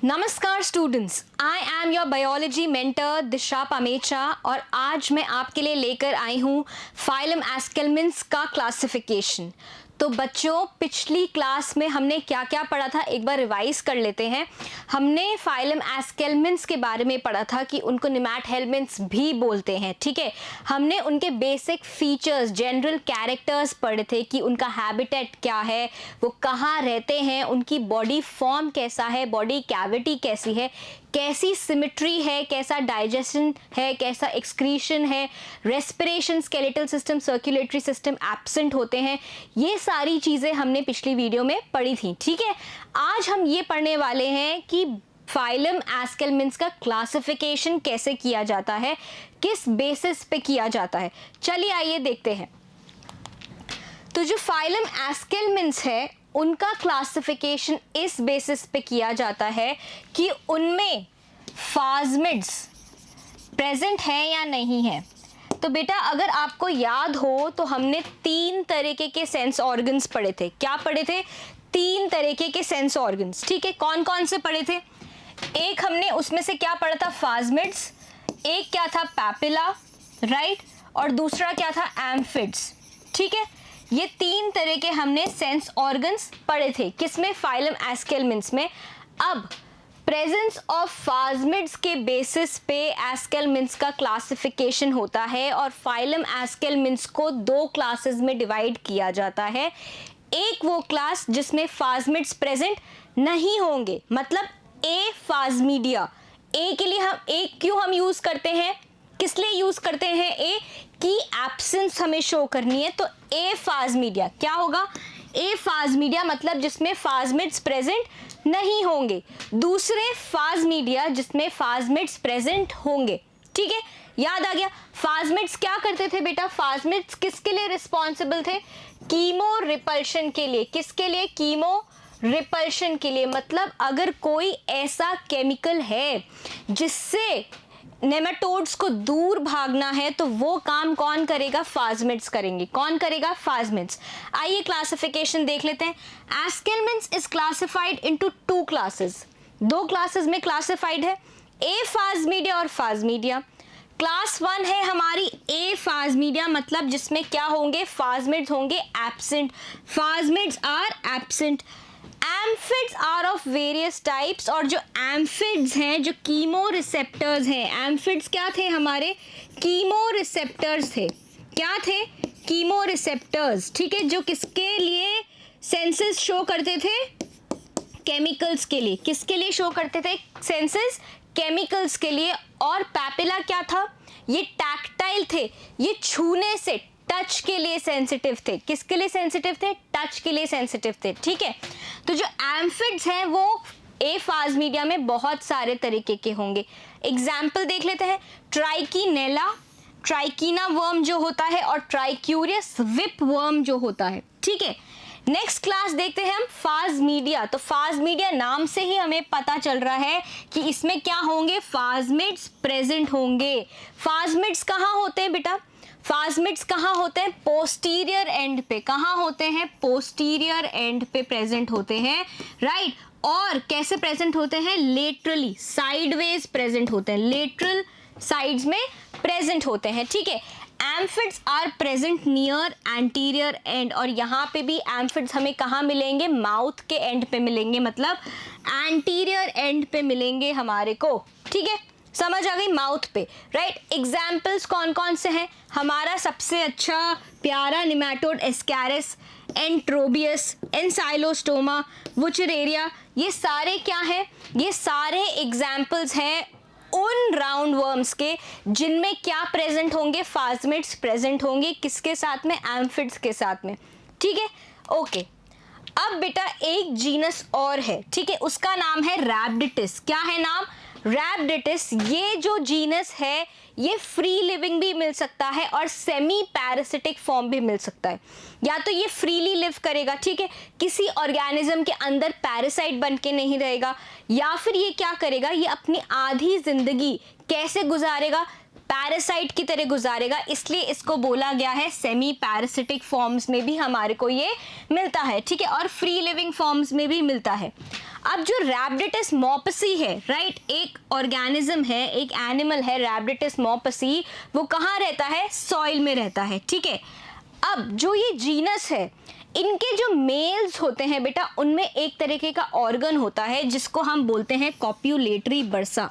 नमस्कार students, I am your biology mentor Disha Pamecha और आज मैं आपके लिए लेकर आई हूँ फाइलम एस्केलमेंट्स का क्लासिफिकेशन। तो बच्चों, पिछली क्लास में हमने क्या क्या पढ़ा था एक बार रिवाइज कर लेते हैं। हमने फाइलम एस्केलमेंट्स के बारे में पढ़ा था कि उनको नेमैटोहेल्मिन्थ्स भी बोलते हैं, ठीक है। हमने उनके बेसिक फीचर्स, जनरल कैरेक्टर्स पढ़े थे कि उनका हैबिटेट क्या है, वो कहाँ रहते हैं, उनकी बॉडी फॉर्म कैसा है, बॉडी कैविटी कैसी है, कैसी सिमेट्री है, कैसा डाइजेशन है, कैसा एक्सक्रीशन है, respiration, skeletal system, circulatory system absent होते हैं। ये सारी चीज़ें हमने पिछली वीडियो में पढ़ी थी, ठीक है। आज हम ये पढ़ने वाले हैं कि फाइलम एस्केलमेंट्स का क्लासिफिकेशन कैसे किया जाता है, किस बेसिस पे किया जाता है। चलिए आइए देखते हैं। तो जो फाइलम एस्केलमेंट्स है उनका क्लासिफिकेशन इस बेसिस पे किया जाता है कि उनमें फास्मिड्स प्रेजेंट है या नहीं है। तो बेटा, अगर आपको याद हो तो हमने 3 तरीके के सेंस ऑर्गन्स पढ़े थे। क्या पढ़े थे? 3 तरीके के सेंस ऑर्गन्स, ठीक है। कौन कौन से पढ़े थे? एक हमने उसमें से क्या पढ़ा था? फास्मिड्स। एक क्या था? Papilla, right. और दूसरा क्या था? एम्फिड्स, ठीक है। ये 3 तरह के हमने सेंस ऑर्गन्स पढ़े थे, किसमें? फाइलम एस्केलमेंट्स में। अब प्रेजेंस ऑफ फास्मिड्स के बेसिस पे एस्केलमेंट्स का क्लासिफिकेशन होता है और फाइलम एस्केलमेंट्स को 2 क्लासेस में डिवाइड किया जाता है। एक वो क्लास जिसमें फास्मिड्स प्रेजेंट नहीं होंगे, मतलब ए फास्मीडिया। ए के लिए हम ए क्यों हम यूज करते हैं, किस लिए यूज करते हैं? ए की एब्सेंस हमें शो करनी है, तो ए फास्मीडिया क्या होगा? ए फास्मीडिया मतलब जिसमें फास्मिड्स प्रेजेंट नहीं होंगे। दूसरे फास्मीडिया जिसमें फास्मिड्स प्रेजेंट होंगे, ठीक है। याद आ गया? फास्मिड्स क्या करते थे बेटा? फास्मिड्स किसके लिए रिस्पॉन्सिबल थे? कीमो रिपल्शन के लिए। किसके लिए? कीमो रिपल्शन के लिए। मतलब अगर कोई ऐसा केमिकल है जिससे नेमाटोड्स को दूर भागना है तो वो काम कौन करेगा? फास्मिड्स करेंगे। कौन करेगा? फास्मिड्स। आइए क्लासिफिकेशन देख लेते हैं। एस्केलमेंट्स is classified into 2 classes. 2 classes में क्लासिफाइड है, ए फास्मीडिया और फास्मीडिया। क्लास 1 है हमारी ए फास्मीडिया, मतलब जिसमें क्या होंगे? फास्मिड्स होंगे absent. Phasmids are absent. Amphids are of various types, और जो एम्फिड्स हैं, जो कीमो रिसेप्टर्स हैं, एम्फिड्स क्या थे? हमारे कीमो रिसेप्टर्स थे। क्या थे? कीमो रिसेप्टर्स, ठीक है। जो किसके लिए सेंसेस शो करते थे? केमिकल्स के लिए। किसके लिए शो करते थे सेंसेस? केमिकल्स के लिए। और पैपिला क्या था? ये टैक्टाइल थे, ये छूने से, टच के लिए सेंसिटिव थे। किसके लिए सेंसिटिव थे? टच के लिए सेंसिटिव थे, ठीक है। तो जो एम्फिड्स हैं वो ए फास्मीडिया में बहुत सारे तरीके के होंगे। एग्जाम्पल देख लेते हैं। ट्राइकीनेला, ट्राइकीना वर्म जो होता है, और ट्राइक्यूरियस विप वर्म जो होता है, ठीक है। नेक्स्ट क्लास देखते हैं हम फास्मीडिया। तो फास्मीडिया नाम से ही हमें पता चल रहा है कि इसमें क्या होंगे? फास्मिड्स प्रेजेंट होंगे। फास्मिड्स कहाँ होते हैं बेटा? फास्मिड्स कहाँ होते हैं? पोस्टीरियर एंड पे। कहाँ होते हैं? पोस्टीरियर एंड पे प्रेजेंट होते हैं, राइट। और कैसे प्रेजेंट होते हैं? लेटरली, साइडवेज प्रेजेंट होते हैं, लेटरल साइड्स में प्रेजेंट होते हैं, ठीक है। Amphids are present near anterior end, और यहाँ पे भी एम्फिड्स हमें कहाँ मिलेंगे? माउथ के एंड पे मिलेंगे, मतलब एंटीरियर एंड पे मिलेंगे हमारे को, ठीक है। समझ आ गई? माउथ पे, राइट। एग्जाम्पल्स कौन कौन से हैं? हमारा सबसे अच्छा प्यारा निमेटोड एस्कैरिस, एंट्रोबियस, एनसाइलोस्टोमा, वुचरेरिया, ये सारे क्या हैं? ये सारे एग्जाम्पल्स हैं उन राउंड वर्म्स के जिनमें क्या प्रेजेंट होंगे? फास्मिड्स प्रेजेंट होंगे। किसके साथ में? एम्फिड्स के साथ में, ठीक है। ओके, अब बेटा एक जीनस और है, ठीक है, उसका नाम है रैबिडिटिस। क्या है नाम? रैबिडिटिस। ये जो जीनस है ये फ्री लिविंग भी मिल सकता है और सेमी पैरासिटिक फॉर्म भी मिल सकता है। या तो ये फ्रीली लिव करेगा, ठीक है, किसी ऑर्गेनिज्म के अंदर पैरासाइट बन के नहीं रहेगा, या फिर ये क्या करेगा? ये अपनी आधी जिंदगी कैसे गुजारेगा? पैरासाइट की तरह गुजारेगा, इसलिए इसको बोला गया है सेमी पैरासिटिक फॉर्म्स में भी हमारे को ये मिलता है, ठीक है, और फ्री लिविंग फॉर्म्स में भी मिलता है। अब जो रैबिडिटस मॉपसी है, राइट, एक ऑर्गेनिज्म है, एक एनिमल है रैबिडिटस मॉपसी, वो कहाँ रहता है? सॉइल में रहता है, ठीक है। अब जो ये जीनस है, इनके जो मेल्स होते हैं बेटा, उनमें एक तरीके का ऑर्गन होता है जिसको हम बोलते हैं कॉप्यूलेटरी बर्सा।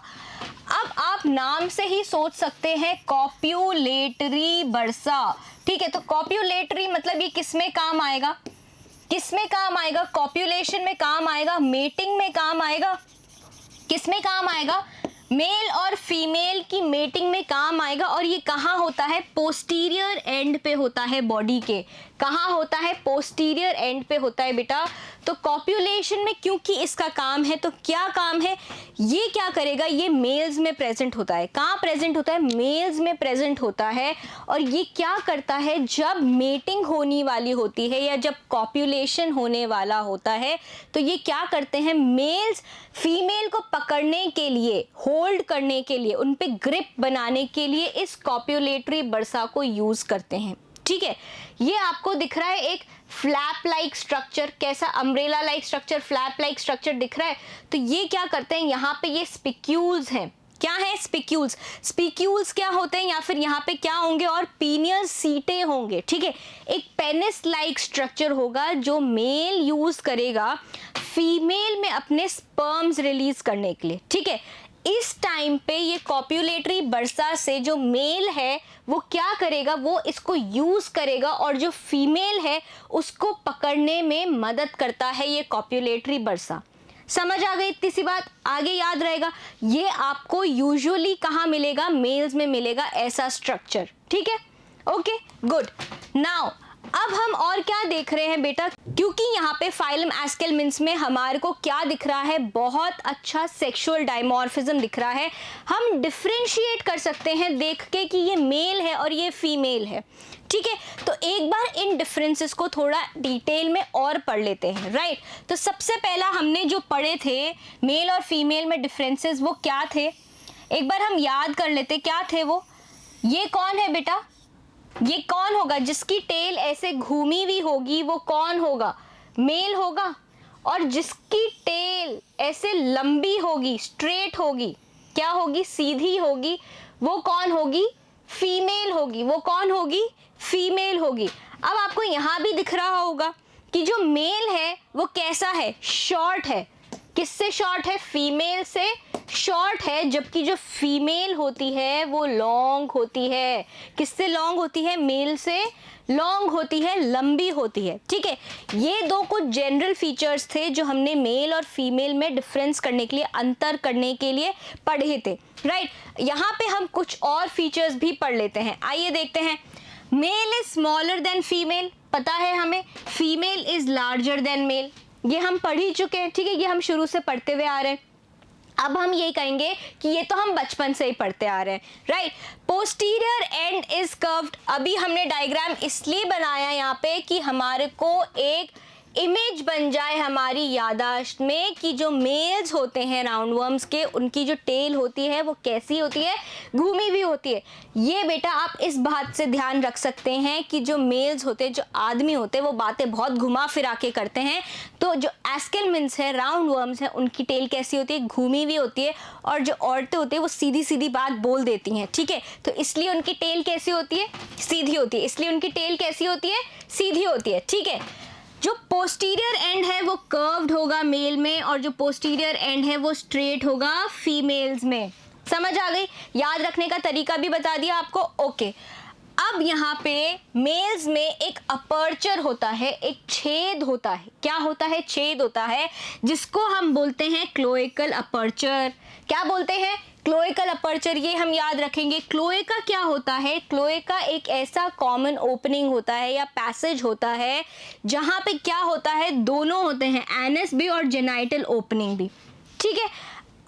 अब आप नाम से ही सोच सकते हैं कॉप्यूलेटरी बर्सा, ठीक है। तो कॉप्यूलेटरी मतलब ये किस में काम आएगा? किस में काम आएगा? कॉप्यूलेशन में काम आएगा, मेटिंग में काम आएगा, किस में काम आएगा? मेल और फीमेल की मेटिंग में काम आएगा। और ये कहाँ होता है? पोस्टीरियर एंड पे होता है बॉडी के। कहाँ होता है? पोस्टीरियर एंड पे होता है बेटा। तो कॉप्यूलेशन में क्योंकि इसका काम है, तो क्या काम है? ये क्या करेगा? ये मेल्स में प्रेजेंट होता है। कहाँ प्रेजेंट होता है? मेल्स में प्रेजेंट होता है। और ये क्या करता है? जब मेटिंग होने वाली होती है या जब कॉप्यूलेशन होने वाला होता है, तो ये क्या करते हैं? मेल्स फीमेल को पकड़ने के लिए, होल्ड करने के लिए, उन पे ग्रिप बनाने के लिए इस कॉप्यूलेटरी बर्सा को यूज करते हैं, ठीक है। ये आपको दिख रहा है एक फ्लैप लाइक स्ट्रक्चर, कैसा? Umbrella like structure, flap like structure दिख रहा है। तो ये क्या करते हैं? यहाँ पे ये स्पिक्यूल्स हैं। क्या है? स्पिक्यूल्स। स्पिक्यूल्स क्या होते हैं? या फिर यहाँ पे क्या होंगे? और पीनियल सीटें होंगे, ठीक है। एक पेनिस लाइक स्ट्रक्चर होगा जो मेल यूज करेगा फीमेल में अपने स्पर्म्स रिलीज करने के लिए, ठीक है। इस टाइम पे ये कॉप्यूलेटरी बर्सा से जो मेल है वो क्या करेगा? वो इसको यूज करेगा और जो फीमेल है उसको पकड़ने में मदद करता है ये कॉप्यूलेटरी बर्सा। समझ आ गई इतनी सी बात? आगे याद रहेगा। ये आपको यूजुअली कहाँ मिलेगा? मेल्स में मिलेगा ऐसा स्ट्रक्चर, ठीक है। Okay, good. नाउ अब हम और क्या देख रहे हैं बेटा? क्योंकि यहाँ पे फाइलम एस्केलमिन्स में हमारे को क्या दिख रहा है? बहुत अच्छा सेक्सुअल डायमॉर्फिज्म दिख रहा है। हम डिफरेंशिएट कर सकते हैं देख के कि ये मेल है और ये फीमेल है, ठीक है। तो एक बार इन डिफरेंसेस को थोड़ा डिटेल में और पढ़ लेते हैं, राइट। तो सबसे पहला हमने जो पढ़े थे मेल और फीमेल में डिफरेंसेस, वो क्या थे? एक बार हम याद कर लेते, क्या थे वो? ये कौन है बेटा? ये कौन होगा? जिसकी टेल ऐसे घूमी हुई होगी वो कौन होगा? मेल होगा। और जिसकी टेल ऐसे लंबी होगी, स्ट्रेट होगी, क्या होगी? सीधी होगी, वो कौन होगी? फीमेल होगी। वो कौन होगी? फीमेल होगी। अब आपको यहाँ भी दिख रहा होगा कि जो मेल है वो कैसा है? शॉर्ट है। किससे शॉर्ट है? फीमेल से शॉर्ट है, जबकि जो फीमेल होती है वो लॉन्ग होती है। किससे लॉन्ग होती है? मेल से लॉन्ग होती है, लंबी होती है, ठीक है। ये दो कुछ जनरल फीचर्स थे जो हमने मेल और फीमेल में डिफरेंस करने के लिए, अंतर करने के लिए पढ़े थे, राइट। यहाँ पे हम कुछ और फीचर्स भी पढ़ लेते हैं। आइए देखते हैं। Male is smaller than female, पता है हमें। Female is larger than male, ये हम पढ़ ही चुके हैं, ठीक है। ये हम शुरू से पढ़ते हुए आ रहे हैं। अब हम ये कहेंगे कि ये तो हम बचपन से ही पढ़ते आ रहे हैं, right. Posterior and is curved, अभी हमने डायग्राम इसलिए बनाया यहाँ पे कि हमारे को एक इमेज बन जाए हमारी यादाश्त में कि जो मेल्स होते हैं राउंडवर्म्स के, उनकी जो टेल होती है वो कैसी होती है? घूमी हुई होती है। ये बेटा आप इस बात से ध्यान रख सकते हैं कि जो मेल्स होते हैं, जो आदमी होते हैं, वो बातें बहुत घुमा फिरा के करते हैं। तो जो एस्केलमिन्स है, राउंडवर्म्स है, उनकी टेल कैसी होती है? घूमी हुई होती है। और जो औरतें होती है वो सीधी सीधी बात बोल देती हैं, ठीक है। तो इसलिए उनकी टेल कैसी होती है? सीधी होती है। इसलिए उनकी टेल कैसी होती है? सीधी होती है, ठीक है। जो पोस्टीरियर एंड है वो कर्व्ड होगा मेल में, और जो पोस्टीरियर एंड है वो स्ट्रेट होगा फीमेल्स में। समझ आ गई? याद रखने का तरीका भी बता दिया आपको, ओके। अब यहाँ पे मेल्स में एक अपर्चर होता है, एक छेद होता है। क्या होता है? छेद होता है, जिसको हम बोलते हैं क्लोएकल अपर्चर। क्या बोलते हैं? Cloacal aperture. ये हम याद रखेंगे। क्लोएका क्या होता है? क्लोएका एक ऐसा कॉमन ओपनिंग होता है या पैसेज होता है जहाँ पे क्या होता है? दोनों होते हैं, एनस भी और जेनाइटल ओपनिंग भी, ठीक है।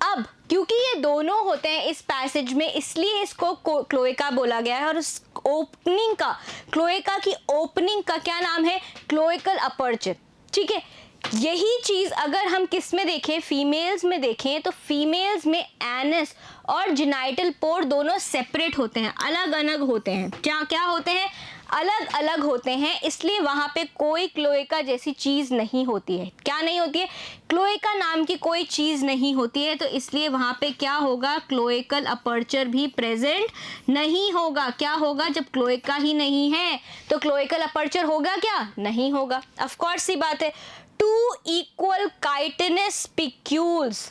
अब क्योंकि ये दोनों होते हैं इस पैसेज में, इसलिए इसको क्लोएका बोला गया है। और उस ओपनिंग का, क्लोएका की ओपनिंग का क्या नाम है? क्लोएकल अपर्चर, ठीक है। यही चीज़ अगर हम किस में देखें, फीमेल्स में देखें, तो फीमेल्स में एनस और जेनाइटल पोर दोनों सेपरेट होते हैं, अलग अलग होते हैं। क्या क्या होते हैं? अलग अलग होते हैं, इसलिए वहाँ पे कोई क्लोएका जैसी चीज़ नहीं होती है। क्या नहीं होती है? क्लोएका नाम की कोई चीज़ नहीं होती है, तो इसलिए वहाँ पे क्या होगा? क्लोएकल अपर्चर भी प्रेजेंट नहीं होगा। क्या होगा? जब क्लोएका ही नहीं है तो क्लोएकल अपर्चर होगा क्या? नहीं होगा। ऑफ कोर्स सी बात है। टू इक्वल काइटिनस स्पिक्यूल्स,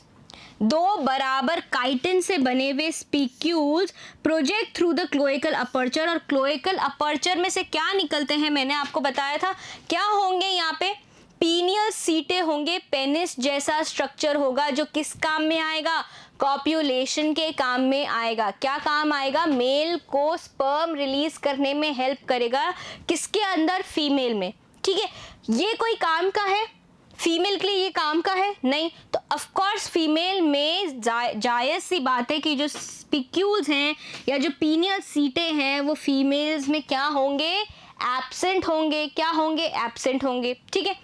दो बराबर काइटिन से बने हुए spicules project through the cloacal aperture, और क्लोएकल अपर्चर में से क्या निकलते हैं? मैंने आपको बताया था क्या होंगे यहाँ पे? पीनियल सीटे होंगे, पेनिस जैसा स्ट्रक्चर होगा, जो किस काम में आएगा? कॉप्यूलेशन के काम में आएगा। क्या काम आएगा? मेल को स्पर्म रिलीज करने में हेल्प करेगा। किसके अंदर? फीमेल में। ठीक है, ये कोई काम का है? फीमेल के लिए ये काम का है? नहीं। तो ऑफ कोर्स फीमेल में जायज़ सी बात है कि जो स्पिक्यूल्स हैं या जो पीनियल सीटें हैं वो फीमेल्स में क्या होंगे? एब्सेंट होंगे। क्या होंगे? एब्सेंट होंगे। ठीक है,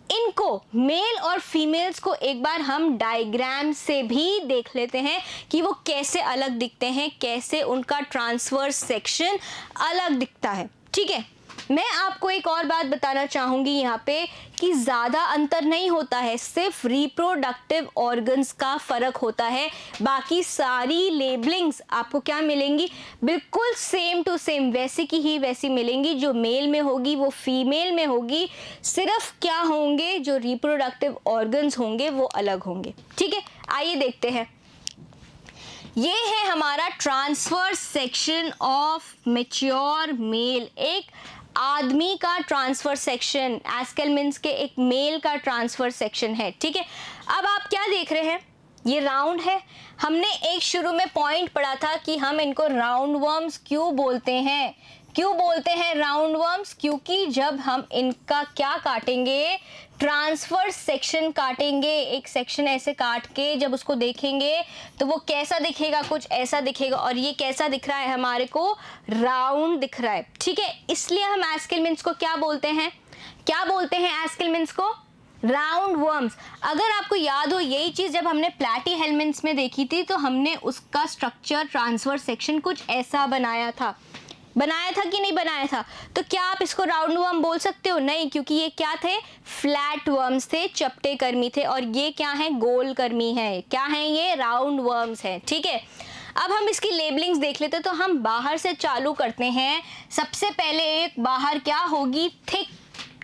इनको मेल और फीमेल्स को एक बार हम डायग्राम से भी देख लेते हैं कि वो कैसे अलग दिखते हैं, कैसे उनका ट्रांसवर्स सेक्शन अलग दिखता है। ठीक है, मैं आपको एक और बात बताना चाहूँगी यहाँ पे कि ज़्यादा अंतर नहीं होता है, सिर्फ रिप्रोडक्टिव ऑर्गन्स का फ़र्क होता है। बाकी सारी लेबलिंग्स आपको क्या मिलेंगी? बिल्कुल सेम टू सेम, वैसे की ही वैसी मिलेंगी। जो मेल में होगी वो फीमेल में होगी, सिर्फ क्या होंगे? जो रिप्रोडक्टिव ऑर्गन्स होंगे वो अलग होंगे। ठीक है, आइए देखते हैं। ये है हमारा transfer section of mature male, एक आदमी का ट्रांसफर सेक्शन, एस्केलमेंस के एक मेल का ट्रांसफर सेक्शन है। ठीक है, अब आप क्या देख रहे हैं? ये राउंड है। हमने एक शुरू में पॉइंट पढ़ा था कि हम इनको राउंड वर्म्स क्यों बोलते हैं? क्यों बोलते हैं राउंड वर्म्स? क्योंकि जब हम इनका क्या काटेंगे? ट्रांसफर सेक्शन काटेंगे। एक सेक्शन ऐसे काट के जब उसको देखेंगे तो वो कैसा दिखेगा? कुछ ऐसा दिखेगा। और ये कैसा दिख रहा है? हमारे को राउंड दिख रहा है। ठीक है, इसलिए हम एस्केलमेंट्स को क्या बोलते हैं? क्या बोलते हैं एस्केलमेंट्स को? Round worms. अगर आपको याद हो, यही चीज़ जब हमने प्लैटीहेल्मिन्थ्स में देखी थी तो हमने उसका स्ट्रक्चर, ट्रांसफर सेक्शन कुछ ऐसा बनाया था। बनाया था कि नहीं बनाया था? तो क्या आप इसको राउंड वर्म बोल सकते हो? नहीं, क्योंकि ये क्या थे? फ्लैट वर्म्स थे, चपटे कर्मी थे। और ये क्या है? गोल कर्मी है। क्या है ये? राउंड वर्म्स है। ठीक है, अब हम इसकी लेबलिंग्स देख लेते हैं। तो हम बाहर से चालू करते हैं। सबसे पहले एक बाहर क्या होगी? थिक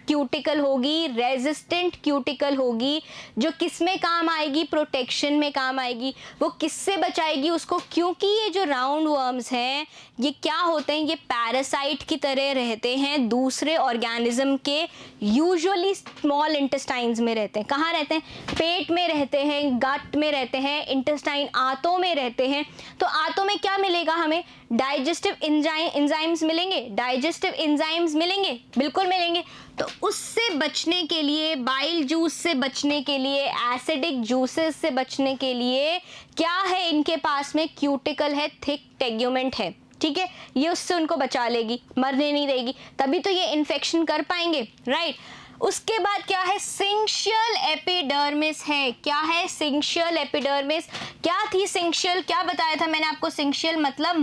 क्यूटिकल होगी, रेजिस्टेंट क्यूटिकल होगी, जो किस में काम आएगी? प्रोटेक्शन में काम आएगी। वो किससे बचाएगी उसको? क्योंकि ये जो राउंड वर्म्स हैं ये क्या होते हैं? ये पैरासाइट की तरह रहते हैं दूसरे ऑर्गेनिज्म के, यूजुअली स्मॉल इंटेस्टाइन्स में रहते हैं। कहाँ रहते हैं? पेट में रहते हैं, गट में रहते हैं, इंटेस्टाइन आंतों में रहते हैं। तो आंतों में क्या मिलेगा हमें? डाइजेस्टिव एंजाइम्स मिलेंगे। डाइजेस्टिव एंजाइम्स मिलेंगे, बिल्कुल मिलेंगे। तो उससे बचने के लिए, बाइल जूस से बचने के लिए, एसिडिक जूसेस से बचने के लिए क्या है इनके पास में? क्यूटिकल है, थिक टेग्यूमेंट है। ठीक है, ये उससे उनको बचा लेगी, मरने नहीं देगी, तभी तो ये इन्फेक्शन कर पाएंगे। राइट, उसके बाद क्या है? सिंक्शियल एपिडर्मिस है। क्या है? सिंक्शियल एपिडर्मिस। क्या थी सिंक्शियल? क्या बताया था मैंने आपको? सिंक्शियल मतलब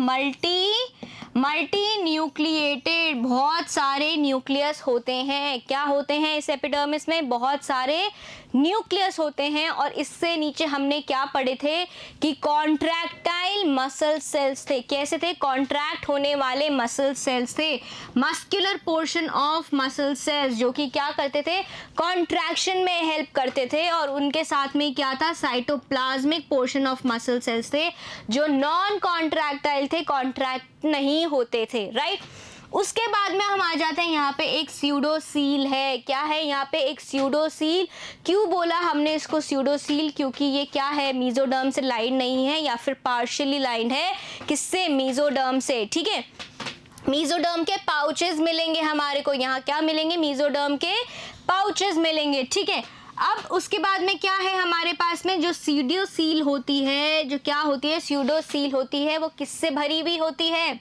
मल्टी न्यूक्लिएटेड, बहुत सारे न्यूक्लियस होते हैं। क्या होते हैं इस एपिडर्मिस में? बहुत सारे न्यूक्लियस होते हैं। और इससे नीचे हमने क्या पढ़े थे कि कॉन्ट्रैक्टाइल मसल सेल्स थे। कैसे थे? कॉन्ट्रैक्ट होने वाले मसल सेल्स थे। Muscular portion of muscle sales जो कि क्या करते थे? कॉन्ट्रैक्शन में हेल्प करते थे। और उनके साथ में क्या था? Cytoplasmic portion of muscle sales थे जो नॉन कॉन्ट्रैक्टाइल थे, कॉन्ट्रैक्ट नहीं होते थे। राइट, उसके बाद में हम आ जाते हैं यहाँ पे एक स्यूडोसील है। क्या है यहाँ पे? एक स्यूडोसील। क्यों बोला हमने इसको स्यूडोसील? क्योंकि ये क्या है? मेसोडर्म से लाइन नहीं है, या फिर पार्शियली लाइन है। किससे? मेसोडर्म से। ठीक है, मेसोडर्म के पाउचेस मिलेंगे हमारे को। यहाँ क्या मिलेंगे? मेसोडर्म के पाउचेस मिलेंगे। ठीक है, अब उसके बाद में क्या है हमारे पास में? जो स्यूडोसील होती है, जो क्या होती है? स्यूडोसील होती है, वो किससे भरी हुई होती है?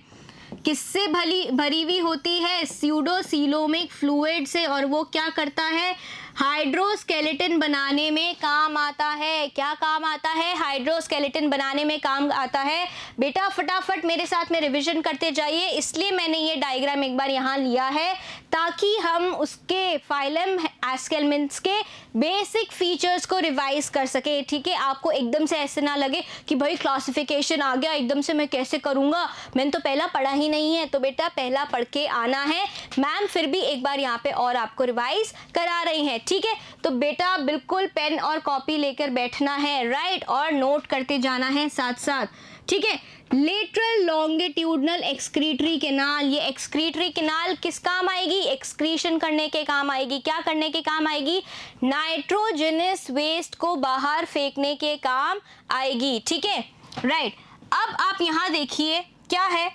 किससे भरी हुई होती है? स्यूडोसीलोमिक फ्लूइड से। और वो क्या करता है? हाइड्रोस्केलेटन बनाने में काम आता है। क्या काम आता है? हाइड्रोस्केलेटन बनाने में काम आता है। बेटा फटाफट मेरे साथ में रिवीजन करते जाइए, इसलिए मैंने ये डायग्राम एक बार यहाँ लिया है ताकि हम उसके फाइलम एस्केलमेंट्स के बेसिक फीचर्स को रिवाइज कर सके। ठीक है, आपको एकदम से ऐसे ना लगे कि भाई क्लासिफिकेशन आ गया, एकदम से मैं कैसे करूँगा, मैंने तो पहला पढ़ा ही नहीं है। तो बेटा पहला पढ़ के आना है, मैम फिर भी एक बार यहाँ पे और आपको रिवाइज करा रही हैं। ठीक है, तो बेटा बिल्कुल पेन और कॉपी लेकर बैठना है, राइट, और नोट करते जाना है साथ साथ। ठीक है, लेटरल लॉन्गिट्यूडनल एक्सक्रीटरी कैनाल, ये एक्सक्रीटरी कैनाल किस काम आएगी? एक्सक्रीशन करने के काम आएगी। क्या करने के काम आएगी? नाइट्रोजनस वेस्ट को बाहर फेंकने के काम आएगी। ठीक है, राइट। अब आप यहाँ देखिए क्या है,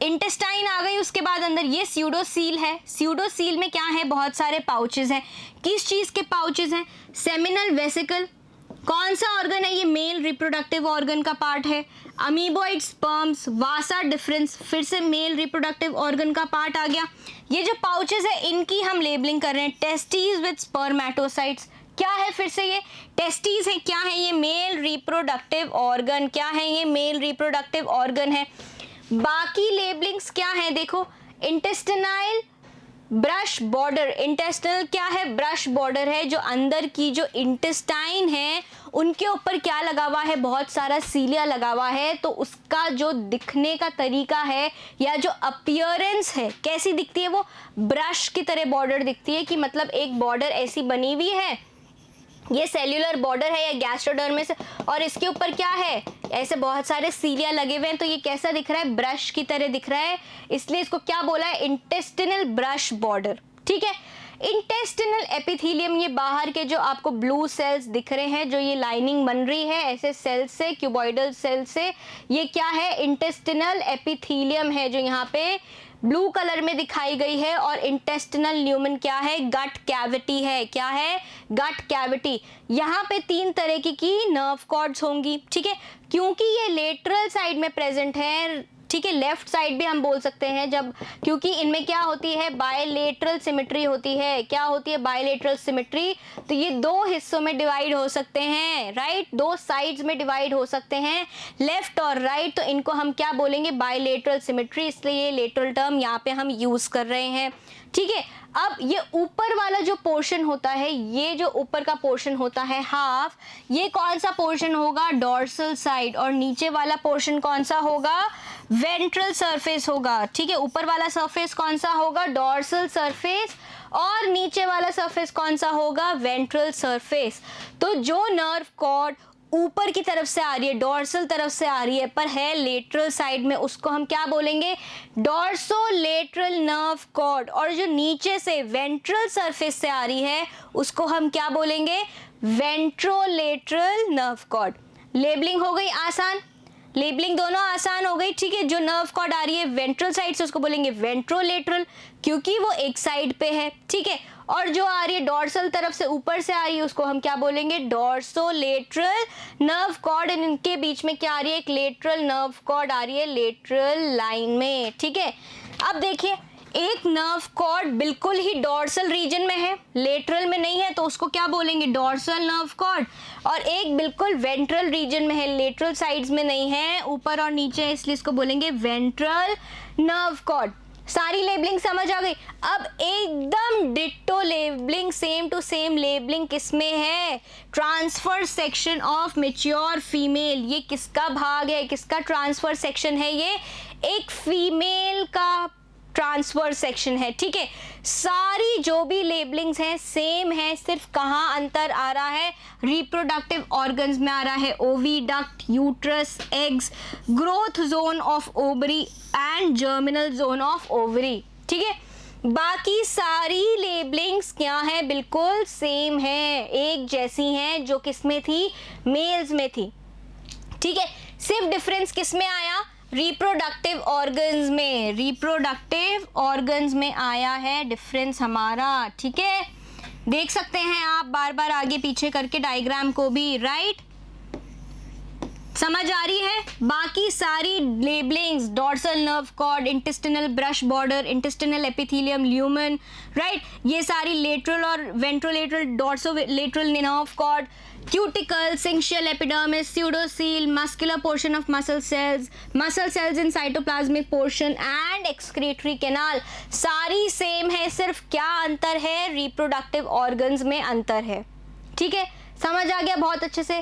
इंटेस्टाइन आ गई, उसके बाद अंदर ये स्यूडोसील है। स्यूडोसील में क्या है? बहुत सारे पाउचेस हैं। किस चीज़ के पाउचेस हैं? सेमिनल वेसिकल, कौन सा ऑर्गन है ये? मेल रिप्रोडक्टिव ऑर्गन का पार्ट है। अमीबॉइड स्पर्म्स, वासा डिफरेंस, फिर से मेल रिप्रोडक्टिव ऑर्गन का पार्ट आ गया। ये जो पाउचेस है इनकी हम लेबलिंग कर रहे हैं। टेस्टीज विद स्पर्मेटोसाइट्स, क्या है? फिर से ये टेस्टीज है, क्या है ये? Male reproductive organ. क्या है ये? मेल रिप्रोडक्टिव ऑर्गन है। बाकी लेबलिंग्स क्या है? देखो, इंटेस्टिनाइल ब्रश बॉर्डर, इंटेस्टिनल क्या है? ब्रश बॉर्डर है, जो अंदर की जो इंटेस्टाइन है उनके ऊपर क्या लगा हुआ है? बहुत सारा सीलिया लगा हुआ है। तो उसका जो दिखने का तरीका है या जो अपीयरेंस है, कैसी दिखती है? वो ब्रश की तरह बॉर्डर दिखती है, कि मतलब एक बॉर्डर ऐसी बनी हुई है, ये सेल्यूलर बॉर्डर है या गैस्ट्रोडर्मिस, और इसके ऊपर क्या है? ऐसे बहुत सारे सीलिया लगे हुए हैं। तो ये कैसा दिख रहा है? ब्रश की तरह दिख रहा है, इसलिए इसको क्या बोला है? Intestinal brush border. ठीक है, इंटेस्टिनल एपिथेलियम, ये बाहर के जो आपको ब्लू सेल्स दिख रहे हैं, जो ये लाइनिंग बन रही है ऐसे सेल से, क्यूबॉइडल सेल से, ये क्या है? इंटेस्टिनल एपिथेलियम है, जो यहाँ पे ब्लू कलर में दिखाई गई है। और इंटेस्टिनल ल्यूमन क्या है? गट कैविटी है। क्या है? गट कैविटी। यहाँ पे 3 तरह की नर्व कॉर्ड्स होंगी। ठीक है, क्योंकि ये लेटरल साइड में प्रेजेंट है, ठीक है, लेफ्ट साइड भी हम बोल सकते हैं जब, क्योंकि इनमें क्या होती है? बायलेटरल सिमेट्री होती है। क्या होती है? Bilateral symmetry. तो ये 2 हिस्सों में डिवाइड हो सकते हैं, राइट, 2 साइड्स में डिवाइड हो सकते हैं, लेफ्ट और राइट। तो इनको हम क्या बोलेंगे? बायलेटरल सिमेट्री, इसलिए ये लेटरल टर्म यहाँ पे हम यूज कर रहे हैं। ठीक है, अब ये ऊपर वाला जो पोर्शन होता है, ये जो ऊपर का पोर्शन होता है हाफ, ये कौन सा पोर्शन होगा? Dorsal side. और नीचे वाला पोर्शन कौन सा होगा? वेंट्रल सरफेस होगा। ठीक है, ऊपर वाला सरफेस कौन सा होगा? डॉर्सल सरफेस, और नीचे वाला सरफेस कौन सा होगा? Ventral surface. तो जो नर्व कॉर्ड ऊपर की तरफ से आ रही है, डॉर्सल तरफ से आ रही है, पर है लेटरल साइड में, उसको हम क्या बोलेंगे? Dorsolateral nerve cord. और जो नीचे से वेंट्रल सरफेस से आ रही है उसको हम क्या बोलेंगे? Ventrolateral nerve cord. लेबलिंग हो गई आसान, लेबलिंग दोनों आसान हो गई। ठीक है, जो नर्व कॉर्ड आ रही है वेंट्रल साइड से उसको बोलेंगे वेंट्रोलेटरल, क्योंकि वो एक साइड पे है। ठीक है, और जो आ रही है डॉर्सल तरफ से, ऊपर से आ रही है, उसको हम क्या बोलेंगे? Dorsolateral nerve cord. इनके बीच में क्या आ रही है? एक लेटरल नर्व कॉर्ड आ रही है लेटरल लाइन में। ठीक है, अब देखिए, एक नर्व कॉर्ड बिल्कुल ही डॉर्सल रीजन में है, लेटरल में नहीं है, तो उसको क्या बोलेंगे? Dorsal nerve cord. और एक बिल्कुल वेंट्रल रीजन में है, लेटरल साइड्स में नहीं है, ऊपर और नीचे, इसलिए इसको बोलेंगे वेंट्रल नर्व कॉर्ड। सारी लेबलिंग समझ आ गई? अब एकदम ditto labelling, same to same labelling किसमें है? Transfer section of mature female. ये किसका भाग है? किसका ट्रांसफर सेक्शन है? ये एक फीमेल का ट्रांसफर सेक्शन है। ठीक है, सारी जो भी लेबलिंग्स हैं सेम है, सिर्फ कहाँ अंतर आ रहा है? रिप्रोडक्टिव ऑर्गन्स में आ रहा है। Oviduct, uterus, eggs, growth zone of ovary and germinal zone of ovary. ठीक है, बाकी सारी लेबलिंग्स क्या है? बिल्कुल सेम है, एक जैसी हैं, जो किसमें थी? मेल्स में थी। ठीक है, सिर्फ डिफरेंस किस में आया? रिप्रोडक्टिव ऑर्गन्स में, रिप्रोडक्टिव ऑर्गन्स में आया है डिफरेंस हमारा। ठीक है, देख सकते हैं आप बार बार आगे पीछे करके डायग्राम को भी, राइट। समझ आ रही है? बाकी सारी labellings, dorsal nerve cord, intestinal brush border, intestinal epithelium, lumen, right, ये सारी लेटरल और ventrolateral, dorsolateral nerve cord, cuticle, syncytial epidermis, pseudocoel, muscular portion of muscle cells in cytoplasmic portion and excretory canal, सारी same है, सिर्फ क्या अंतर है? Reproductive organs में अंतर है। ठीक है, समझ आ गया बहुत अच्छे से।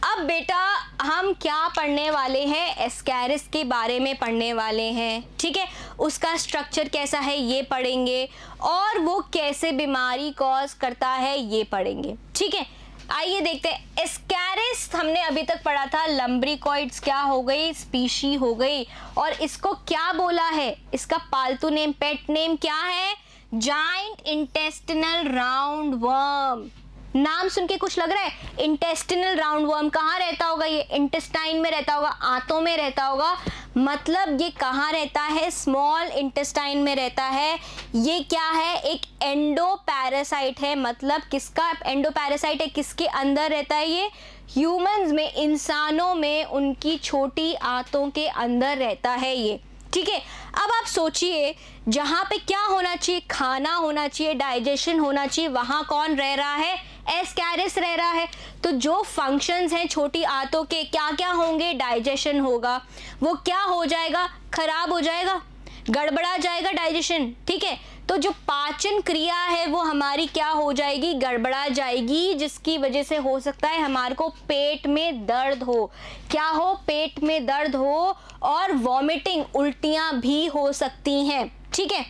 अब बेटा हम क्या पढ़ने वाले हैं? एस्कैरिस के बारे में पढ़ने वाले हैं। ठीक है, उसका स्ट्रक्चर कैसा है ये पढ़ेंगे, और वो कैसे बीमारी कॉज करता है ये पढ़ेंगे। ठीक है, आइए देखते हैं। एस्कैरिस हमने अभी तक पढ़ा था, लंब्रिकॉइड्स क्या हो गई? स्पीशी हो गई। और इसको क्या बोला है? इसका पालतू नेम, पेट नेम क्या है? Giant intestinal round worm. नाम सुन के कुछ लग रहा है? इंटेस्टिनल राउंड वर्म कहाँ रहता होगा? ये इंटेस्टाइन में रहता होगा, आंतों में रहता होगा। मतलब ये कहाँ रहता है? स्मॉल इंटेस्टाइन में रहता है। ये क्या है? एक एंडोपैरासाइट है। मतलब किसका एंडोपैरासाइट है? किसके अंदर रहता है ये? ह्यूमंस में, इंसानों में उनकी छोटी आंतों के अंदर रहता है ये। ठीक है, अब आप सोचिए, जहाँ पे क्या होना चाहिए? खाना होना चाहिए, डाइजेशन होना चाहिए, वहाँ कौन रह रहा है? एस्कैरिस रह रहा है। तो जो फंक्शंस हैं छोटी आंतों के, क्या क्या होंगे? डाइजेशन होगा। वो क्या हो जाएगा? खराब हो जाएगा, गड़बड़ा जाएगा डाइजेशन। ठीक है, तो जो पाचन क्रिया है वो हमारी क्या हो जाएगी? गड़बड़ा जाएगी, जिसकी वजह से हो सकता है हमारे को पेट में दर्द हो। क्या हो? पेट में दर्द हो, और वॉमिटिंग, उल्टियां भी हो सकती हैं। ठीक है,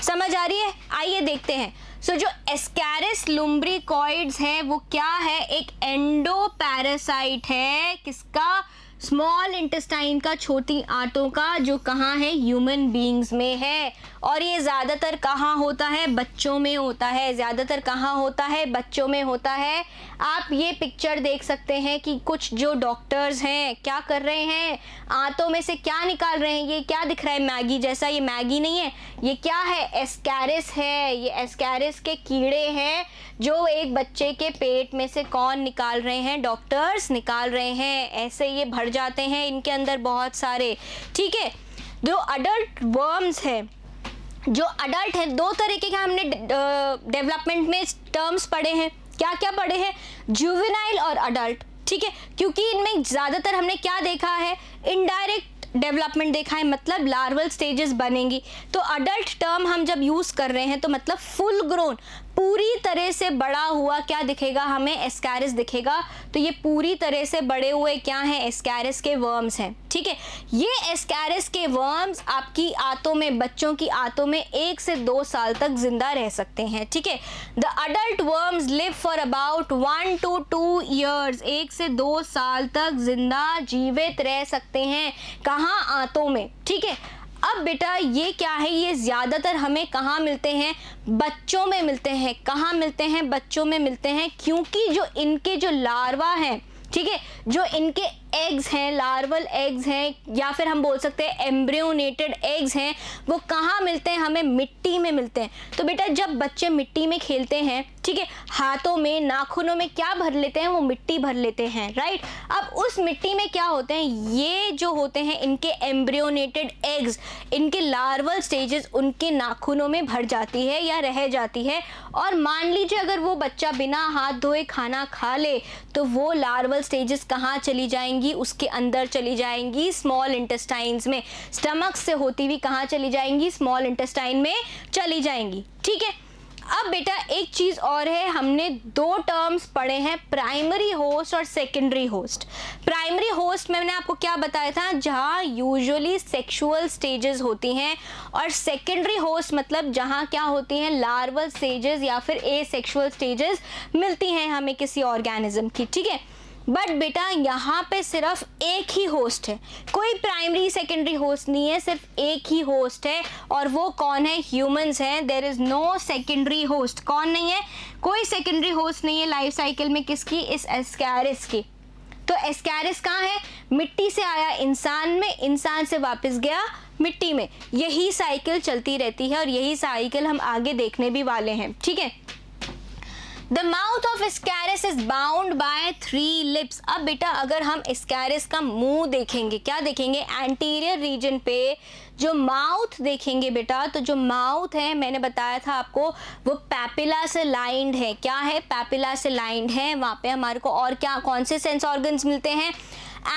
समझ आ रही है? आइए देखते हैं। जो एस्कैरिस लुम्ब्रिकॉइड्स है वो क्या है? एक एंडोपैरासाइट है। किसका? स्मॉल इंटेस्टाइन का, छोटी आंतों का, जो कहाँ है? ह्यूमन बीइंग्स में है। और ये ज़्यादातर कहाँ होता है? बच्चों में होता है। ज़्यादातर कहाँ होता है? बच्चों में होता है। आप ये पिक्चर देख सकते हैं कि कुछ जो डॉक्टर्स हैं क्या कर रहे हैं? आंतों में से क्या निकाल रहे हैं? ये क्या दिख रहा है? मैगी जैसा। ये मैगी नहीं है, ये क्या है? एस्कैरिस है। ये एस्कैरिस के कीड़े हैं जो एक बच्चे के पेट में से कौन निकाल रहे हैं? डॉक्टर्स निकाल रहे हैं। ऐसे ये भर जाते हैं इनके अंदर बहुत सारे। ठीक है, जो अडल्ट वर्म्स है, जो अडल्ट है, दो तरीके के हमने डेवलपमेंट में टर्म्स पढ़े हैं। क्या क्या पढ़े हैं? जुवेनाइल और अडल्ट। ठीक है, क्योंकि इनमें ज़्यादातर हमने क्या देखा है? इनडायरेक्ट डेवलपमेंट देखा है, मतलब लार्वल स्टेजेस बनेंगी। तो अडल्ट टर्म हम जब यूज़ कर रहे हैं तो मतलब फुल ग्रोन, पूरी तरह से बड़ा हुआ क्या दिखेगा हमें? एस्कैरिस दिखेगा। तो ये पूरी तरह से बड़े हुए क्या हैं? एस्कैरिस के वर्म्स हैं। ठीक है, ये एस्कैरिस के वर्म्स आपकी आंतों में, बच्चों की आंतों में 1 से 2 साल तक जिंदा रह सकते हैं। ठीक है, the adult worms live for about 1 to 2 years, 1 से 2 साल तक जिंदा जीवित रह सकते हैं। कहाँ? आंतों में। ठीक है, अब बेटा ये क्या है? ये ज़्यादातर हमें कहाँ मिलते हैं? बच्चों में मिलते हैं। कहाँ मिलते हैं? बच्चों में मिलते हैं, क्योंकि जो इनके जो लार्वा हैं, ठीक है, जो इनके एग्स हैं, लार्वल एग्स हैं, या फिर हम बोल सकते हैं एम्ब्रियोनेटेड एग्स हैं, वो कहाँ मिलते हैं? हमें मिट्टी में मिलते हैं। तो बेटा जब बच्चे मिट्टी में खेलते हैं, ठीक है, हाथों में, नाखूनों में क्या भर लेते हैं? वो मिट्टी भर लेते हैं, राइट। अब उस मिट्टी में क्या होते हैं? ये जो होते हैं इनके एम्ब्रियोनेटेड एग्स, इनके लार्वल स्टेजेस उनके नाखूनों में भर जाती है या रह जाती है। और मान लीजिए अगर वो बच्चा बिना हाथ धोए खाना खा ले तो वो लार्वल स्टेजेस कहाँ चली जाएंगी? उसके अंदर चली जाएंगी, स्मॉल इंटेस्टाइन्स में। स्टमक से होती हुई कहाँ चली जाएंगी? स्मॉल इंटेस्टाइन में चली जाएंगी। ठीक है, अब बेटा एक चीज और है, हमने 2 टर्म्स पढ़े हैं, प्राइमरी होस्ट और सेकेंडरी होस्ट। प्राइमरी होस्ट में मैंने आपको क्या बताया था? जहाँ यूजुअली सेक्सुअल स्टेजेस होती हैं, और सेकेंडरी होस्ट मतलब जहाँ क्या होती हैं? लार्वल स्टेजेस या फिर एसेक्सुअल स्टेजेस मिलती हैं हमें किसी ऑर्गेनिज्म की। ठीक है, बट बेटा यहाँ पे सिर्फ एक ही होस्ट है, कोई प्राइमरी सेकेंडरी होस्ट नहीं है, सिर्फ एक ही होस्ट है, और वो कौन है? ह्यूमंस हैं। There is no secondary host. कौन नहीं है? कोई सेकेंडरी होस्ट नहीं है लाइफ साइकिल में। किसकी? इस एस्कैरिस की। तो एस्कैरिस कहाँ है? मिट्टी से आया इंसान में, इंसान से वापस गया मिट्टी में। यही साइकिल चलती रहती है, और यही साइकिल हम आगे देखने भी वाले हैं। ठीक है, the mouth of स्कैरिस is bound by 3 lips. अब बेटा अगर हम स्कैरिस का मुंह देखेंगे, क्या देखेंगे, एंटीरियर रीजन पे जो माउथ देखेंगे बेटा, तो जो माउथ है मैंने बताया था आपको वो पैपिला से लाइंड है। क्या है, पैपिला से लाइंड है। वहाँ पे हमारे को और क्या कौन से सेंस ऑर्गन्स मिलते हैं,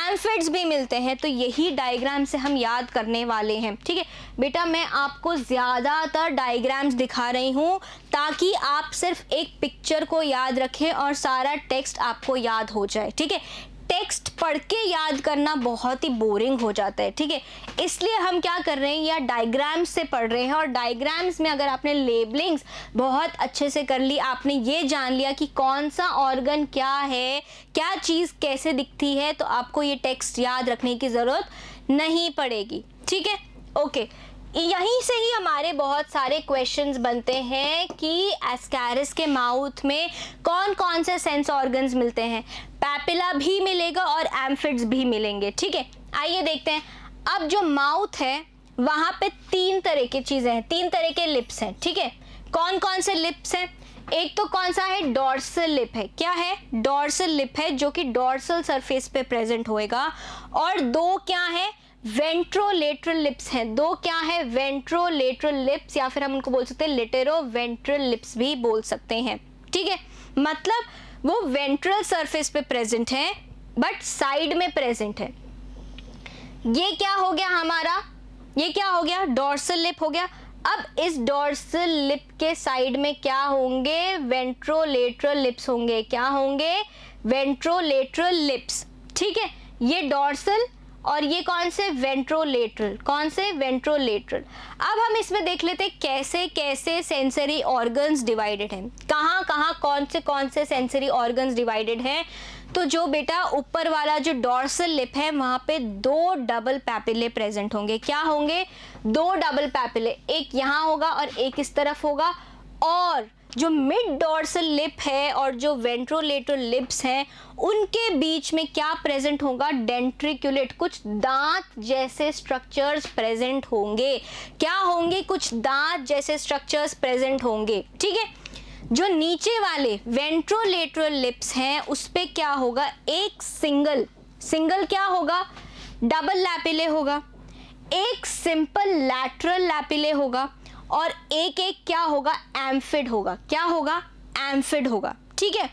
एम्फिड्स भी मिलते हैं। तो यही डायग्राम से हम याद करने वाले हैं। ठीक है बेटा, मैं आपको ज़्यादातर डायग्राम्स दिखा रही हूँ ताकि आप सिर्फ एक पिक्चर को याद रखें और सारा टेक्स्ट आपको याद हो जाए। ठीक है, टेक्स्ट पढ़ के याद करना बहुत ही बोरिंग हो जाता है। ठीक है, इसलिए हम क्या कर रहे हैं, या डायग्राम्स से पढ़ रहे हैं। और डायग्राम्स में अगर आपने लेबलिंग्स बहुत अच्छे से कर ली, आपने ये जान लिया कि कौन सा ऑर्गन क्या है, क्या चीज़ कैसे दिखती है, तो आपको ये टेक्स्ट याद रखने की ज़रूरत नहीं पड़ेगी। ठीक है, ओके। यहीं से ही हमारे बहुत सारे क्वेश्चंस बनते हैं कि एस्कैरिस के माउथ में कौन कौन से सेंस ऑर्गन्स मिलते हैं। पैपिला भी मिलेगा और एम्फिड्स भी मिलेंगे। ठीक है, आइए देखते हैं। अब जो माउथ है वहाँ पे 3 तरह की चीज़ें हैं, 3 तरह के लिप्स हैं। ठीक है, कौन कौन से लिप्स हैं, एक तो कौन सा है, डॉर्सल लिप है। क्या है, डॉर्सल लिप है जो कि डॉर्सल सरफेस पे प्रेजेंट होएगा। और 2 क्या है, वेंट्रोलेटरल लिप्स हैं। 2 क्या है, वेंट्रोलेटरल लिप्स, या फिर हम उनको बोल सकते हैं लेटेरोवेंट्रल लिप्स भी बोल सकते हैं। ठीक है, मतलब वो वेंट्रल सरफेस पे प्रेजेंट है बट साइड में प्रेजेंट है। ये क्या हो गया हमारा, ये क्या हो गया, डॉर्सल लिप हो गया। अब इस डॉर्सल लिप के साइड में क्या होंगे, वेंट्रोलेटरल लिप्स होंगे। क्या होंगे, वेंट्रोलेटरल लिप्स। ठीक है, ये डॉर्सल और ये कौन से, वेंट्रोलेटरल। कौन से, वेंट्रोलेटरल। अब हम इसमें देख लेते हैं कैसे कैसे सेंसरी ऑर्गन्स डिवाइडेड हैं, कहाँ कहाँ कौन से सेंसरी ऑर्गन्स डिवाइडेड हैं। तो जो बेटा ऊपर वाला जो डॉर्सल लिप है वहाँ पे 2 डबल पैपिले प्रेजेंट होंगे। क्या होंगे, 2 डबल पैपिले, एक यहाँ होगा और एक इस तरफ होगा। और जो मिड डॉर्सल लिप है और जो वेंट्रोलेटरल लिप्स हैं उनके बीच में क्या प्रेजेंट होगा, डेंट्रिकुलेट, कुछ दांत जैसे स्ट्रक्चर्स प्रेजेंट होंगे। क्या होंगे, कुछ दांत जैसे स्ट्रक्चर्स प्रेजेंट होंगे। ठीक है, जो नीचे वाले वेंट्रोलेटरल लिप्स हैं उस पे क्या होगा, एक सिंगल क्या होगा, डबल लैपिले होगा, एक सिंपल लैटरल लैपिले होगा और एक एक क्या होगा, एम्फिड होगा। क्या होगा, एम्फिड होगा। ठीक है,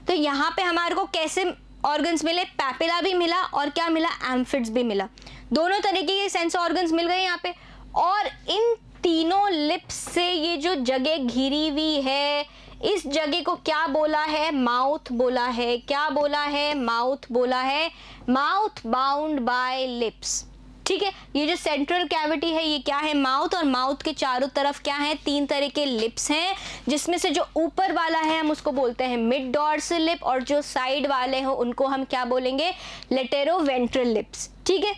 तो यहाँ पे हमारे को कैसे ऑर्गन्स मिले, पैपिला भी मिला और क्या मिला, एम्फिड्स भी मिला। दोनों तरीके के सेंस ऑर्गन्स मिल गए यहाँ पे। और इन तीनों लिप्स से ये जो जगह घिरी हुई है, इस जगह को क्या बोला है, माउथ बोला है। क्या बोला है, माउथ बोला है, माउथ बाउंड बाय लिप्स। ठीक है, ये जो सेंट्रल कैविटी है ये क्या है, माउथ। और माउथ के चारों तरफ क्या है, 3 तरह के लिप्स हैं, जिसमें से जो ऊपर वाला है हम उसको बोलते हैं मिड डॉर्सल लिप और जो साइड वाले हैं उनको हम क्या बोलेंगे, लेटेरोवेंट्रल लिप्स। ठीक है,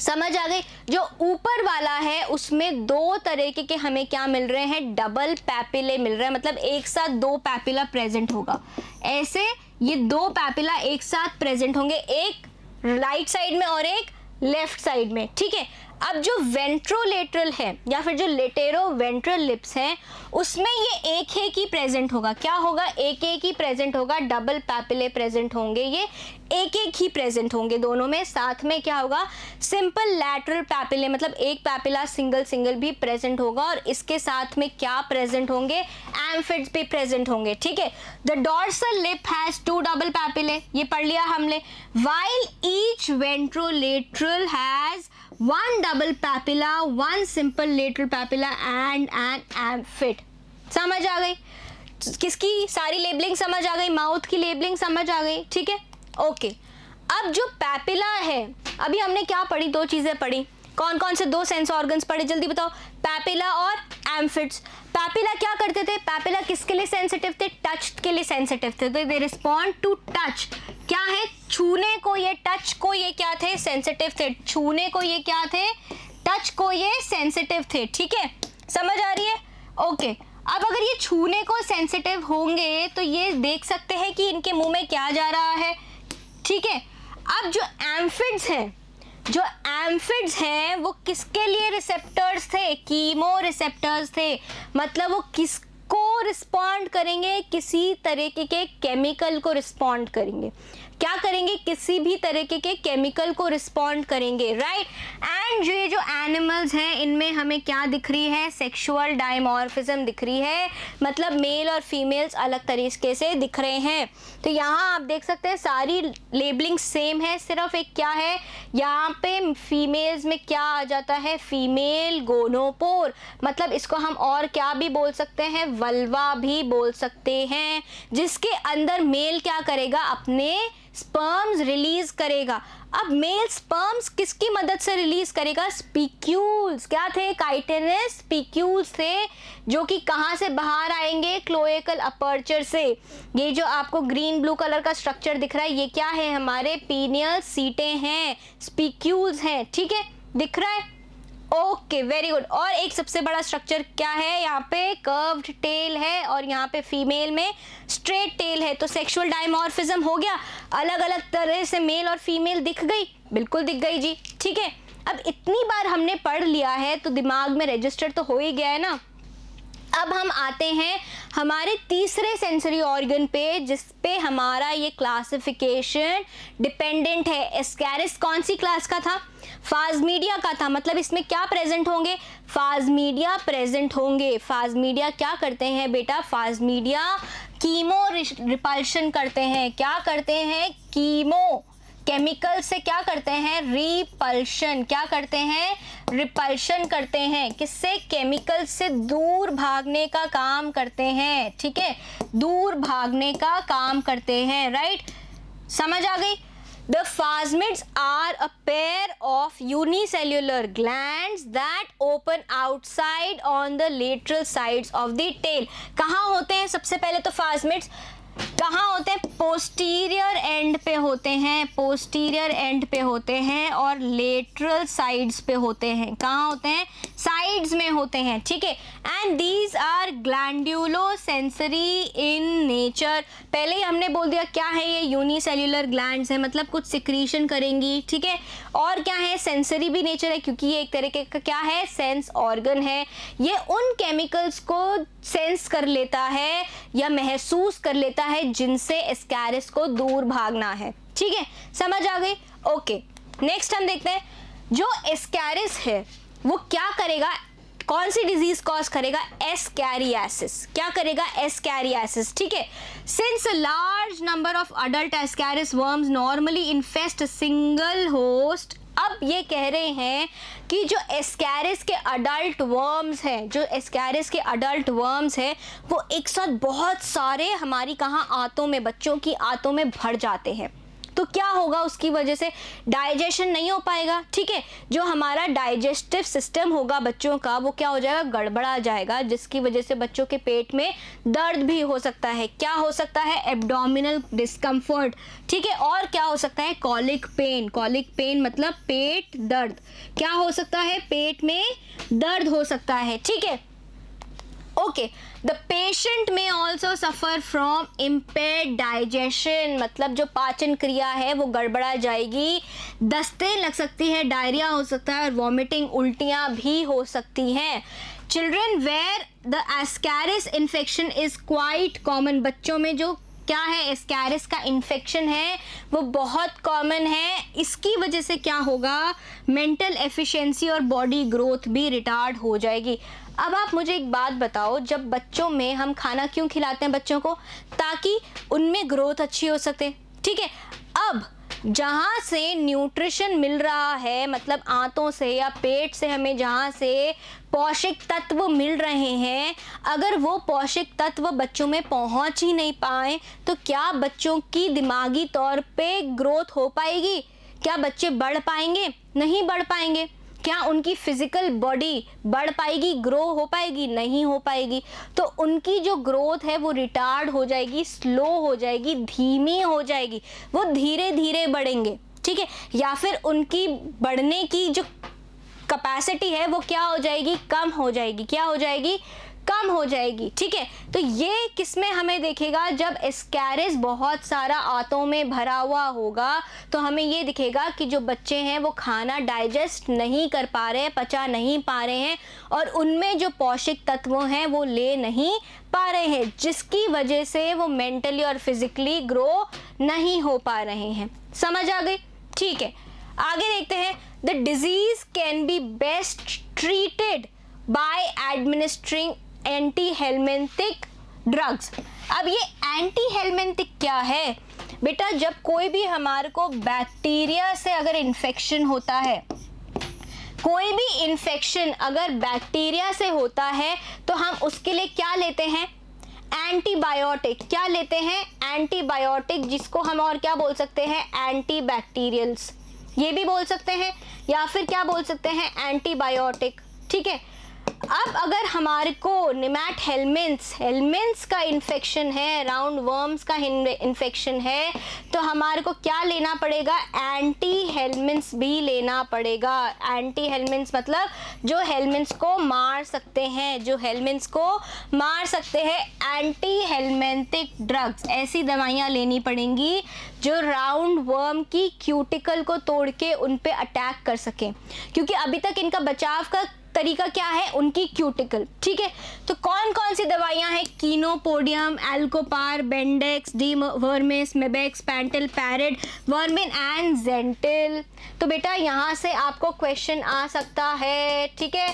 समझ आ गई। जो ऊपर वाला है उसमें 2 तरीके के हमें क्या मिल रहे हैं, डबल पैपिले मिल रहे हैं, मतलब एक साथ 2 पैपिला प्रेजेंट होगा। ऐसे ये 2 पैपिला एक साथ प्रेजेंट होंगे, एक राइट साइड में और एक लेफ्ट साइड में। ठीक है, अब जो वेंट्रोलेटरल है या फिर जो लेटेरोवेंट्रल लिप्स हैं उसमें ये एक ही प्रेजेंट होगा। क्या होगा, एक ही प्रेजेंट होगा, डबल पैपिले प्रेजेंट होंगे, ये एक ही प्रेजेंट होंगे दोनों में। साथ में क्या होगा, सिंपल लैटरल पैपिले, मतलब एक पैपिला सिंगल भी प्रेजेंट होगा और इसके साथ में क्या प्रेजेंट होंगे, एम्फिड्स भी प्रेजेंट होंगे। ठीक है, the dorsal lip has 2 double papillae, ये पढ़ लिया हमने। While each ventrolateral has 1 double papilla, 1 simple lateral papilla and an amphid। समझ आ गई, किसकी सारी लेबलिंग समझ आ गई, माउथ की लेबलिंग समझ आ गई। ठीक है, ओके। अब जो पैपिला है, अभी हमने क्या पढ़ी, 2 चीजें पढ़ी। कौन कौन से 2 सेंस ऑर्गन्स पढ़े, जल्दी बताओ, पैपिला और एम्फिड्स। पैपिला क्या करते थे, पैपिला किसके लिए सेंसिटिव थे, टच के लिए सेंसिटिव थे, तो दे रिस्पॉन्ड टू टच। क्या है, छूने को, ये टच को ये क्या थे, सेंसिटिव थे। छूने को ये क्या थे, टच को ये सेंसिटिव थे। ठीक है, समझ आ रही है, ओके। अब अगर ये छूने को सेंसिटिव होंगे तो ये देख सकते हैं कि इनके मुंह में क्या जा रहा है। ठीक है, अब जो एम्फिड्स हैं वो किसके लिए रिसेप्टर्स थे, कीमो रिसेप्टर्स थे, मतलब वो किसको रिस्पॉन्ड करेंगे? किसी तरीके के केमिकल को रिस्पॉन्ड करेंगे। क्या करेंगे? किसी भी तरीके के केमिकल को रिस्पॉन्ड करेंगे, राइट। एंड ये जो एनिमल्स हैं इनमें हमें क्या दिख रही है? सेक्सुअल डायमॉर्फिज्म दिख रही है, मतलब मेल और फीमेल्स अलग तरीके से दिख रहे हैं। तो यहाँ आप देख सकते हैं सारी लेबलिंग सेम है, सिर्फ एक क्या है यहाँ पे फीमेल्स में क्या आ जाता है? फीमेल गोनोपोर, मतलब इसको हम और क्या भी बोल सकते हैं? वल्वा भी बोल सकते हैं, जिसके अंदर मेल क्या करेगा? अपने स्पर्म्स रिलीज करेगा। अब मेल स्पर्म्स किसकी मदद से रिलीज करेगा? स्पीक्यूल्स। क्या थे? काइटिनस स्पीक्यूल्स थे, जो कि कहाँ से बाहर आएंगे? क्लोएकल अपर्चर से। ये जो आपको ग्रीन ब्लू कलर का स्ट्रक्चर दिख रहा है ये क्या है? हमारे पीनियल सीटें हैं, स्पीक्यूल्स हैं, ठीक है, दिख रहा है? Okay, very good. और एक सबसे बड़ा स्ट्रक्चर क्या है? यहाँ पे कर्व्ड टेल है और यहाँ पे फीमेल में स्ट्रेट टेल है। तो सेक्सुअल डायमॉर्फिज्म हो गया, अलग अलग तरह से मेल और फीमेल दिख गई, बिल्कुल दिख गई जी, ठीक है। अब इतनी बार हमने पढ़ लिया है तो दिमाग में रजिस्टर तो हो ही गया है ना। अब हम आते हैं हमारे तीसरे सेंसरी ऑर्गन पे, जिस पे हमारा ये क्लासिफिकेशन डिपेंडेंट है। एस्कैरिस कौन सी क्लास का था? फाज़मीडिया का था। मतलब इसमें क्या प्रेजेंट होंगे? फाज़मीडिया प्रेजेंट होंगे। फाज़मीडिया क्या करते हैं बेटा? फाज़मीडिया कीमो रिपल्शन करते हैं। क्या करते हैं? कीमो, केमिकल से क्या करते हैं? रिपल्शन। क्या करते हैं? रिपल्शन करते हैं। किससे? केमिकल से दूर भागने का काम करते हैं, ठीक है, दूर भागने का काम करते हैं, राइट। समझ आ गई? The phasmids are a pair of unicellular glands that open outside on the lateral sides of the tail. कहाँ होते हैं? सबसे पहले तो phasmids कहाँ होते हैं? पोस्टीरियर एंड पे होते हैं, पोस्टीरियर एंड पे होते हैं और लेटरल साइड्स पे होते हैं। कहाँ होते हैं? साइड्स में होते हैं, ठीक है। And these are glandulo sensory in nature. पहले ही हमने बोल दिया क्या है ये? यूनिसेल्युलर ग्लैंड्स है, मतलब कुछ सिक्रीशन करेंगी, ठीक है। और क्या है? सेंसरी भी नेचर है, क्योंकि ये एक तरीके का क्या है? सेंस ऑर्गन है। ये उन केमिकल्स को सेंस कर लेता है या महसूस कर लेता है जिनसे एस्कैरिस को दूर भागना है, ठीक है। समझ आ गई? ओके, नेक्स्ट हम देखते हैं जो एस्कैरिस है वो क्या करेगा? कौन सी डिजीज कॉज करेगा? एस्कैरियासिस। क्या करेगा? एस्कैरियासिस, ठीक है। Since a large number of adult Ascaris worms normally इन्फेस्ट single host. अब ये कह रहे हैं कि जो एस्कैरिस के अडल्ट वर्म्स हैं, जो एस्कैरिस के अडल्ट वर्म्स हैं वो एक साथ बहुत सारे हमारी कहाँ आंतों में, बच्चों की आंतों में भर जाते हैं। तो क्या होगा? उसकी वजह से डाइजेशन नहीं हो पाएगा, ठीक है। जो हमारा डाइजेस्टिव सिस्टम होगा बच्चों का वो क्या हो जाएगा? गड़बड़ा जाएगा, जिसकी वजह से बच्चों के पेट में दर्द भी हो सकता है। क्या हो सकता है? एब्डोमिनल डिस्कम्फर्ट, ठीक है। और क्या हो सकता है? Colic pen. कॉलिक पेन मतलब पेट दर्द। क्या हो सकता है? पेट में दर्द हो सकता है, ठीक है। ओके, द पेशेंट में also suffer from impaired digestion, मतलब जो पाचन क्रिया है वो गड़बड़ा जाएगी, दस्तें लग सकती है, डायरिया हो सकता है और वॉमिटिंग, उल्टियाँ भी हो सकती हैं। Children where the ascaris infection is quite common. बच्चों में जो क्या है? एस्कैरिस का इन्फेक्शन है वो बहुत कॉमन है। इसकी वजह से क्या होगा? मेंटल एफिशिएंसी और बॉडी ग्रोथ भी रिटार्ड हो जाएगी। अब आप मुझे एक बात बताओ, जब बच्चों में हम खाना क्यों खिलाते हैं बच्चों को? ताकि उनमें ग्रोथ अच्छी हो सके, ठीक है। अब जहाँ से न्यूट्रिशन मिल रहा है, मतलब आंतों से या पेट से हमें जहाँ से पौष्टिक तत्व मिल रहे हैं, अगर वो पौष्टिक तत्व बच्चों में पहुँच ही नहीं पाए तो क्या बच्चों की दिमागी तौर पे ग्रोथ हो पाएगी? क्या बच्चे बढ़ पाएंगे? नहीं बढ़ पाएंगे। क्या उनकी फिजिकल बॉडी बढ़ पाएगी? ग्रो हो पाएगी? नहीं हो पाएगी। तो उनकी जो ग्रोथ है वो रिटार्ड हो जाएगी, स्लो हो जाएगी, धीमी हो जाएगी, वो धीरे धीरे बढ़ेंगे, ठीक है। या फिर उनकी बढ़ने की जो कैपेसिटी है वो क्या हो जाएगी? कम हो जाएगी। क्या हो जाएगी? कम हो जाएगी। ठीक है, तो ये किसमें हमें दिखेगा, जब एस्कैरिस बहुत सारा आंतों में भरा हुआ होगा तो हमें ये दिखेगा कि जो बच्चे हैं वो खाना डाइजेस्ट नहीं कर पा रहे हैं, पचा नहीं पा रहे हैं और उनमें जो पौष्टिक तत्व हैं वो ले नहीं पा रहे हैं, जिसकी वजह से वो मेंटली और फिजिकली ग्रो नहीं हो पा रहे हैं। समझ आ गई? ठीक है, आगे देखते हैं। The disease can be best treated by administering anti helminthic drugs. अब ये एंटी हेलमिंथिक क्या है बेटा, जब कोई भी हमारे को बैक्टीरिया से अगर इन्फेक्शन होता है, कोई भी इन्फेक्शन अगर बैक्टीरिया से होता है तो हम उसके लिए क्या लेते हैं, एंटीबायोटिक। क्या लेते हैं, एंटीबायोटिक, जिसको हम और क्या बोल सकते हैं, एंटीबैक्टीरियल्स, ये भी बोल सकते हैं, या फिर क्या बोल सकते हैं, एंटीबायोटिक। ठीक है, अब अगर हमारे को निमैट हेलमिंथ्स का इन्फेक्शन है, राउंड वर्म्स का इन्फेक्शन है, तो हमारे को क्या लेना पड़ेगा, एंटी हेलमिंथ्स भी लेना पड़ेगा। एंटी हेलमिंथ्स मतलब जो हेलमिंथ्स को मार सकते हैं, जो हेलमिंथ्स को मार सकते हैं, एंटी हेलमिंथिक ड्रग्स, ऐसी दवाइयाँ लेनी पड़ेंगी जो राउंड वर्म की क्यूटिकल को तोड़ के उन पे अटैक कर सकें, क्योंकि अभी तक इनका बचाव का तरीका क्या है, उनकी क्यूटिकल। ठीक है, तो कौन कौन सी दवाइयां हैं, chenopodium, Alcopar, Bendex, Dewormis, Mebex, Pantel, Parid, Wormin and Zentel. तो बेटा यहाँ से आपको क्वेश्चन आ सकता है। ठीक है,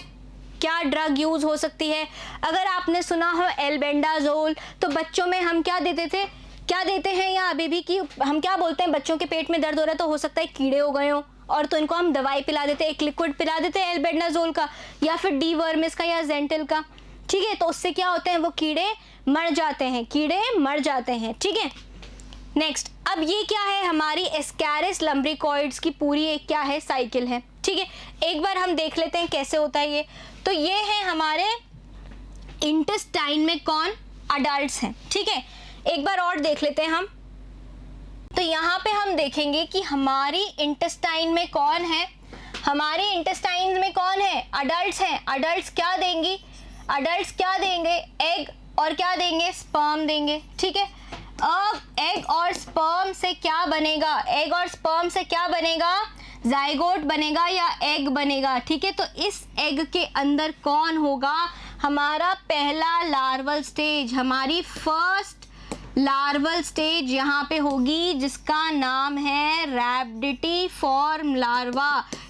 क्या ड्रग यूज हो सकती है, अगर आपने सुना हो एल्बेंडाजोल, तो बच्चों में हम क्या देते थे, क्या देते हैं, या अभी भी कि हम क्या बोलते हैं, बच्चों के पेट में दर्द हो रहा है तो हो सकता है कीड़े हो गए हो, और तो इनको हम दवाई पिला देते हैं, एक लिक्विड पिला देते हैं एल्बेंडाजोल का या फिर डी वर्मिस का या जेंटिल का। ठीक है, तो उससे क्या होते हैं, वो कीड़े मर जाते हैं, कीड़े मर जाते हैं। ठीक है, नेक्स्ट, अब ये क्या है, हमारी एस्कैरिस लम्ब्रिकॉइड्स की पूरी एक क्या है, साइकिल है। ठीक है, एक बार हम देख लेते हैं कैसे होता है ये। तो ये है हमारे इंटेस्टाइन में कौन, अडल्ट्स हैं। ठीक है, एक बार और देख लेते हैं हम। तो यहाँ पे हम देखेंगे कि हमारी इंटेस्टाइन में कौन है, हमारे इंटेस्टाइन में कौन है, अडल्ट्स हैं। अडल्ट्स क्या देंगी, अडल्ट्स क्या देंगे, एग और क्या देंगे, स्पर्म देंगे। ठीक है, अब एग और स्पर्म से क्या बनेगा, एग और स्पर्म से क्या बनेगा, जाइगोट बनेगा या एग बनेगा। ठीक है, तो इस एग के अंदर कौन होगा, हमारा पहला लार्वल स्टेज, हमारी फर्स्ट लार्वल स्टेज यहाँ पे होगी, जिसका नाम है रैबिडिटीफॉर्म लार्वा।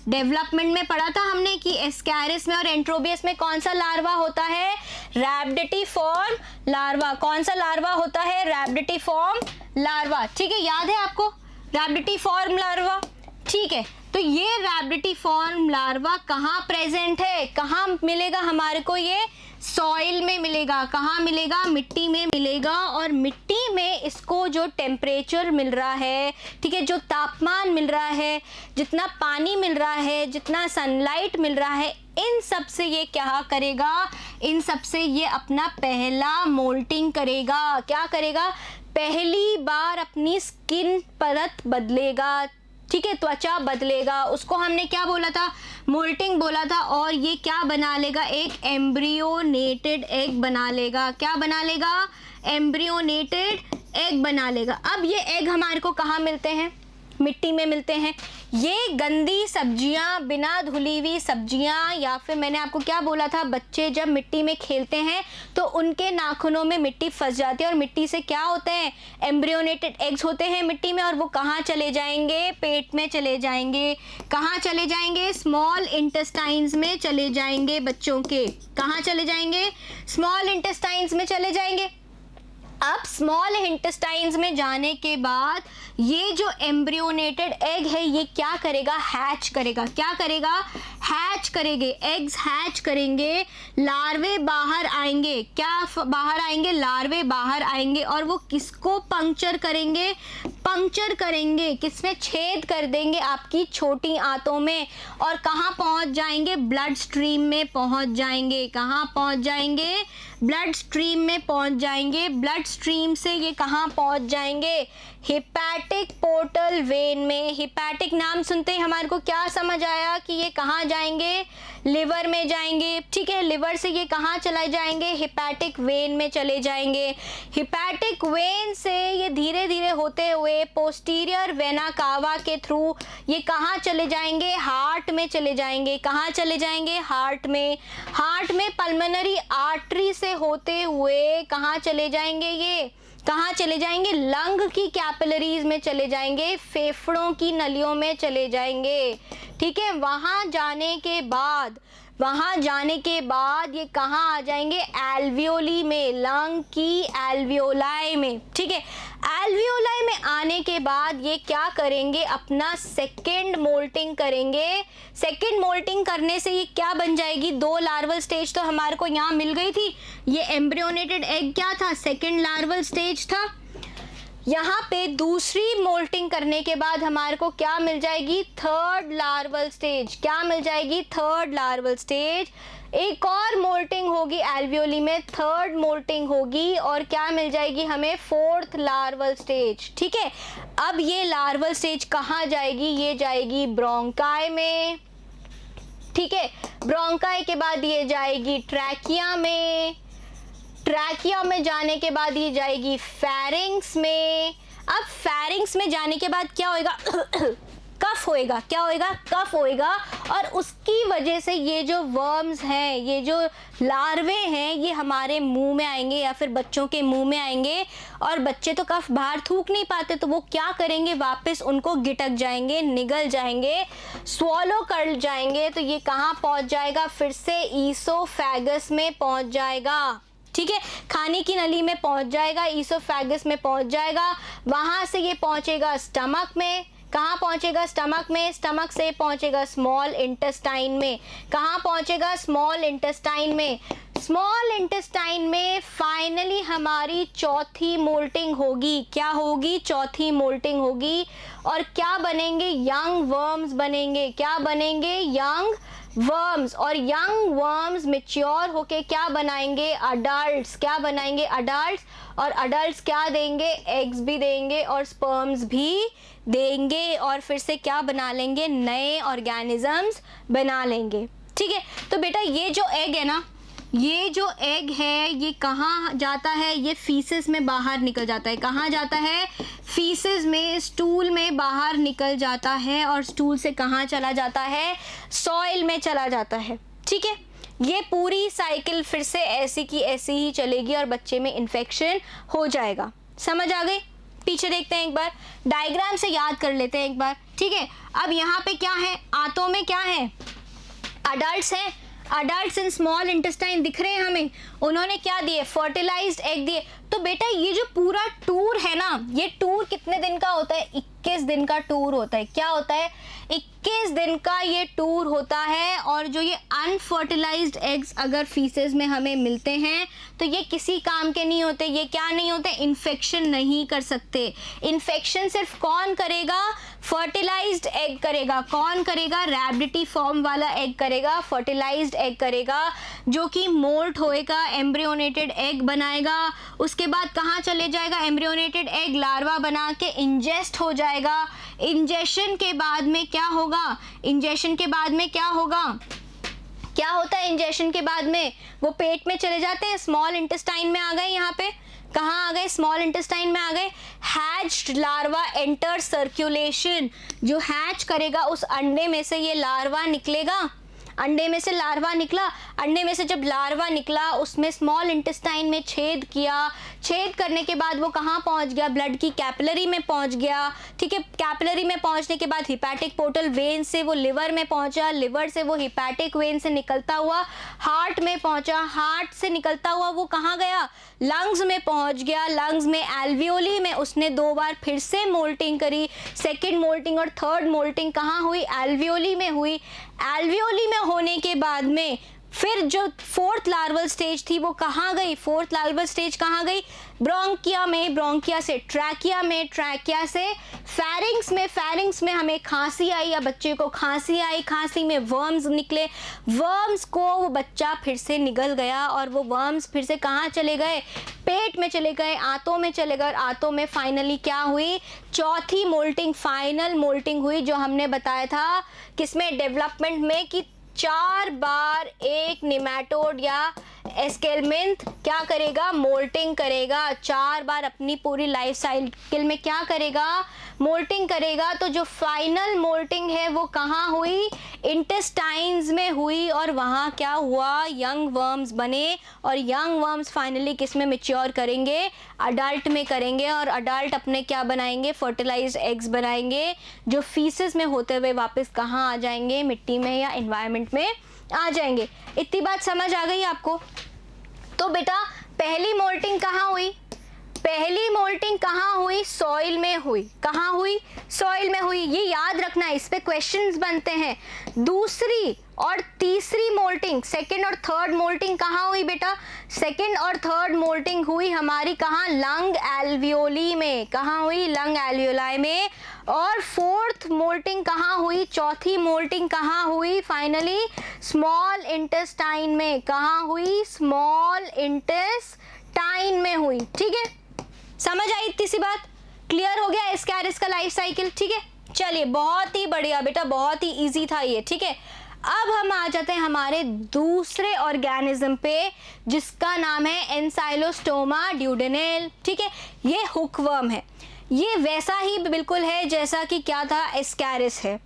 डेवलपमेंट में पढ़ा था हमने कि एस्कैरिस में और एंट्रोबियस में कौन सा लार्वा होता है, रैबिडिटीफॉर्म लार्वा। कौन सा लार्वा होता है, रैबिडिटीफॉर्म लार्वा। ठीक है, याद है आपको रैबिडिटीफॉर्म लार्वा। ठीक है, तो ये रैबिडिटीफॉर्म लार्वा कहाँ प्रेजेंट है, कहाँ मिलेगा हमारे को, ये सॉइल में मिलेगा। कहाँ मिलेगा, मिट्टी में मिलेगा। और मिट्टी में इसको जो टेम्परेचर मिल रहा है, ठीक है, जो तापमान मिल रहा है, जितना पानी मिल रहा है, जितना सनलाइट मिल रहा है, इन सब से ये क्या करेगा, इन सब से ये अपना पहला मोल्टिंग करेगा। क्या करेगा, पहली बार अपनी स्किन परत बदलेगा। ठीक है, त्वचा बदलेगा, उसको हमने क्या बोला था, मोल्टिंग बोला था। और ये क्या बना लेगा, एक एम्ब्रियोनेटेड एग बना लेगा। क्या बना लेगा, एम्ब्रियोनेटेड एग बना लेगा। अब ये एग हमारे को कहाँ मिलते हैं, मिट्टी में मिलते हैं। ये गंदी सब्जियां, बिना धुली हुई सब्जियां, या फिर मैंने आपको क्या बोला था, बच्चे जब मिट्टी में खेलते हैं तो उनके नाखूनों में मिट्टी फंस जाती है और मिट्टी से क्या होते हैं, एम्ब्रियोनेटेड एग्स होते हैं मिट्टी में, और वो कहाँ चले जाएंगे, पेट में चले जाएंगे। कहाँ चले जाएंगे, स्मॉल इंटेस्टाइन्स में चले जाएंगे बच्चों के। कहाँ चले जाएंगे, स्मॉल इंटेस्टाइन्स में चले जाएंगे। अब स्मॉल इंटेस्टाइन्स में जाने के बाद ये जो एम्ब्रियोनेटेड एग है ये क्या करेगा, हैच करेगा। क्या करेगा, हैच करेंगे, एग्स हैच करेंगे, लार्वे बाहर आएंगे। क्या बाहर आएंगे, लार्वे बाहर आएंगे। और वो किसको पंक्चर करेंगे, पंक्चर करेंगे, किसमें, छेद कर देंगे, आपकी छोटी आंतों में। और कहाँ पहुँच जाएंगे, ब्लड स्ट्रीम में पहुँच जाएंगे। कहाँ पहुँच जाएंगे, ब्लड स्ट्रीम में पहुंच जाएंगे, ब्लड स्ट्रीम से ये कहाँ पहुंच जाएंगे, हिपैटिक पोर्टल वेन में। हिपैटिक नाम सुनते ही हमारे को क्या समझ आया कि ये कहाँ जाएंगे, लिवर में जाएंगे, ठीक है। लिवर से ये कहाँ चले जाएंगे, हिपैटिक वेन में चले जाएंगे। हिपैटिक वेन से ये धीरे धीरे होते हुए पोस्टीरियर वेना कावा के थ्रू ये कहाँ चले जाएंगे, हार्ट में चले जाएंगे। कहाँ चले जाएंगे, हार्ट में। हार्ट में पल्मोनरी आर्टरी से होते हुए कहाँ चले जाएंगे, ये कहाँ चले जाएंगे, लंग की कैपिलरीज में चले जाएंगे, फेफड़ों की नलियों में चले जाएंगे, ठीक है। वहाँ जाने के बाद ये कहाँ आ जाएंगे, एल्वियोली में, लंग की एल्वियोलाई में, ठीक है। एल्वियोलाई में आने के बाद ये क्या करेंगे, अपना सेकेंड मोल्टिंग करेंगे। सेकेंड मोल्टिंग करने से ये क्या बन जाएगी, 2 लार्वल स्टेज तो हमारे को यहाँ मिल गई थी। ये एम्ब्रियोनेटेड एग क्या था, सेकेंड लार्वल स्टेज था। यहाँ पे दूसरी मोल्टिंग करने के बाद हमारे को क्या मिल जाएगी, थर्ड लार्वल स्टेज। क्या मिल जाएगी, थर्ड लार्वल स्टेज। एक और मोल्टिंग होगी एल्वियोली में, थर्ड मोल्टिंग होगी, और क्या मिल जाएगी हमें, फोर्थ लार्वल स्टेज, ठीक है। अब ये लार्वल स्टेज कहाँ जाएगी, ये जाएगी ब्रोंकाई में, ठीक है। ब्रोंकाई के बाद ये जाएगी ट्रैकिया में, ट्रैकिया में जाने के बाद ये जाएगी फेरिंग्स में। अब फेरिंग्स में जाने के बाद क्या होएगा कफ होएगा, क्या होएगा, कफ होएगा, और उसकी वजह से ये जो वर्म्स हैं, ये जो लार्वे हैं, ये हमारे मुंह में आएंगे या फिर बच्चों के मुंह में आएंगे, और बच्चे तो कफ बाहर थूक नहीं पाते, तो वो क्या करेंगे, वापस उनको गिटक जाएंगे, निगल जाएंगे, स्वॉलो कर जाएंगे, तो ये कहाँ पहुंच जाएगा, फिर से ईसोफेगस में पहुंच जाएगा, ठीक है। खाने की नली में पहुंच जाएगा, ईसोफेगस में पहुंच जाएगा। वहां से ये पहुंचेगा स्टमक में। कहाँ पहुंचेगा, स्टमक में। स्टमक से पहुंचेगा स्मॉल इंटेस्टाइन में। कहाँ पहुंचेगा, स्मॉल इंटेस्टाइन में। स्मॉल इंटेस्टाइन में फाइनली हमारी चौथी मोल्टिंग होगी। क्या होगी, चौथी मोल्टिंग होगी, और क्या बनेंगे, यंग वर्म्स बनेंगे। क्या बनेंगे, यंग वर्म्स। और यंग वर्म्स मैच्योर होके क्या बनाएंगे, अडल्ट्स। क्या बनाएंगे, अडल्ट्स। और अडल्ट्स क्या देंगे, एग्स भी देंगे और स्पर्म्स भी देंगे, और फिर से क्या बना लेंगे, नए ऑर्गेनिजम्स बना लेंगे, ठीक है। तो बेटा ये जो एग है ना, ये जो एग है ये कहाँ जाता है, ये फीसेस में बाहर निकल जाता है। कहाँ जाता है, फीसेस में, स्टूल में बाहर निकल जाता है, और स्टूल से कहाँ चला जाता है, सॉइल में चला जाता है, ठीक है। ये पूरी साइकिल फिर से ऐसी की ऐसी ही चलेगी और बच्चे में इन्फेक्शन हो जाएगा। समझ आ गई, पीछे देखते हैं एक बार, डायग्राम से याद कर लेते हैं एक बार, ठीक है। अब यहाँ पे क्या है, आंतों में क्या है, अडल्ट्स हैं, अडल्ट्स इन स्मॉल इंटेस्टाइन दिख रहे हैं हमें। उन्होंने क्या दिए, फर्टिलाइज्ड एग दिए। तो बेटा ये जो पूरा टूर है ना, ये टूर कितने दिन का होता है, 21 दिन का टूर होता है। क्या होता है, 21 दिन का ये टूर होता है। और जो ये अनफर्टिलाइज्ड एग्स अगर फीसेस में हमें मिलते हैं तो ये किसी काम के नहीं होते। ये क्या नहीं होते, इन्फेक्शन नहीं कर सकते। इन्फेक्शन सिर्फ कौन करेगा, फर्टिलाइज्ड एग करेगा। कौन करेगा, रैबिडिटी फॉर्म वाला एग करेगा, फर्टिलाइज्ड एग करेगा, जो कि मोल्ट होएगा, एम्ब्रियोनेटेड एग बनाएगा। उसके बाद कहाँ चले जाएगा, एम्ब्रियोनेटेड एग लार्वा बना के इंजेस्ट हो जाएगा। इंजेक्शन के बाद में क्या होगा, इंजेक्शन के बाद में क्या होगा, क्या होता है इंजेक्शन के बाद में, वो पेट में चले जाते हैं, स्मॉल इंटेस्टाइन में आ गए। यहाँ पे कहाँ आ गए, स्मॉल इंटेस्टाइन में आ गए। हैच्ड लार्वा एंटर सर्कुलेशन, जो हैच करेगा उस अंडे में से ये लार्वा निकलेगा। अंडे में से लार्वा निकला, अंडे में से जब लार्वा निकला उसमें स्मॉल इंटेस्टाइन में छेद किया। छेद करने के बाद वो कहाँ पहुँच गया, ब्लड की कैपिलरी में पहुँच गया, ठीक है। कैपिलरी में पहुँचने के बाद हिपैटिक पोर्टल वेन से वो लिवर में पहुँचा, लिवर से वो हिपैटिक वेन से निकलता हुआ हार्ट में पहुँचा, हार्ट से निकलता हुआ वो कहाँ गया, लंग्स में पहुँच गया। लंग्स में एल्वियोली में उसने 2 बार फिर से मोल्टिंग करी। सेकेंड मोल्टिंग और थर्ड मोल्टिंग कहाँ हुई, एल्वियोली में हुई। एल्वियोली में होने के बाद में फिर जो फोर्थ लार्वल स्टेज थी वो कहाँ गई, फोर्थ लार्वल स्टेज कहाँ गई, ब्रोंकिया में, ब्रोंकिया से ट्रैकिया में, ट्रैकिया से फेरिंग्स में हमें खांसी आई या बच्चे को खांसी आई, खांसी में वर्म्स निकले, वर्म्स को वो बच्चा फिर से निगल गया और वो वर्म्स फिर से कहाँ चले गए, पेट में चले गए, आंतों में चले गए और आंतों में फाइनली क्या हुई, चौथी मोल्टिंग, फाइनल मोल्टिंग हुई, जो हमने बताया था किसमें, डेवलपमेंट में, कि 4 बार एक निमेटोड या एस्केलमिंथ क्या करेगा, मोल्टिंग करेगा, 4 बार अपनी पूरी लाइफ साइकिल में क्या करेगा, मोल्टिंग करेगा। तो जो फाइनल मोल्टिंग है वो कहाँ हुई, इंटेस्टाइन्स में हुई और वहाँ क्या हुआ, यंग वर्म्स बने और यंग वर्म्स फाइनली किस में मैच्योर करेंगे, अडल्ट में करेंगे और अडल्ट अपने क्या बनाएंगे, फर्टिलाइज्ड एग्स बनाएंगे, जो फीसेस में होते हुए वापस कहाँ आ जाएंगे, मिट्टी में या एनवायरनमेंट में आ जाएंगे। इतनी बात समझ आ गई आपको। तो बेटा पहली मोल्टिंग कहाँ हुई, पहली मोल्टिंग कहाँ हुई, सॉइल में हुई, कहाँ हुई, सॉइल में हुई, ये याद रखना, इस पे क्वेश्चंस बनते हैं। दूसरी और तीसरी मोल्टिंग, सेकेंड और थर्ड मोल्टिंग कहाँ हुई बेटा, सेकेंड और थर्ड मोल्टिंग हुई हमारी कहाँ, लंग एल्वियोली में, कहाँ हुई, लंग एल्वियोलाई में। और फोर्थ मोल्टिंग कहाँ हुई, चौथी मोल्टिंग कहाँ हुई, फाइनली स्मॉल इंटेस्टाइन में, कहाँ हुई, स्मॉल इंटेस्टाइन में हुई। ठीक है, समझ आई इतनी सी बात, क्लियर हो गया एस्कैरिस का लाइफ साइकिल। ठीक है, चलिए बहुत ही बढ़िया बेटा, बहुत ही इजी था ये। ठीक है, अब हम आ जाते हैं हमारे दूसरे ऑर्गेनिज्म पे जिसका नाम है एंसाइलोस्टोमा ड्यूडेनेल। ठीक है, ये हुकवर्म है, ये वैसा ही बिल्कुल है जैसा कि क्या था, एस्कैरिस है।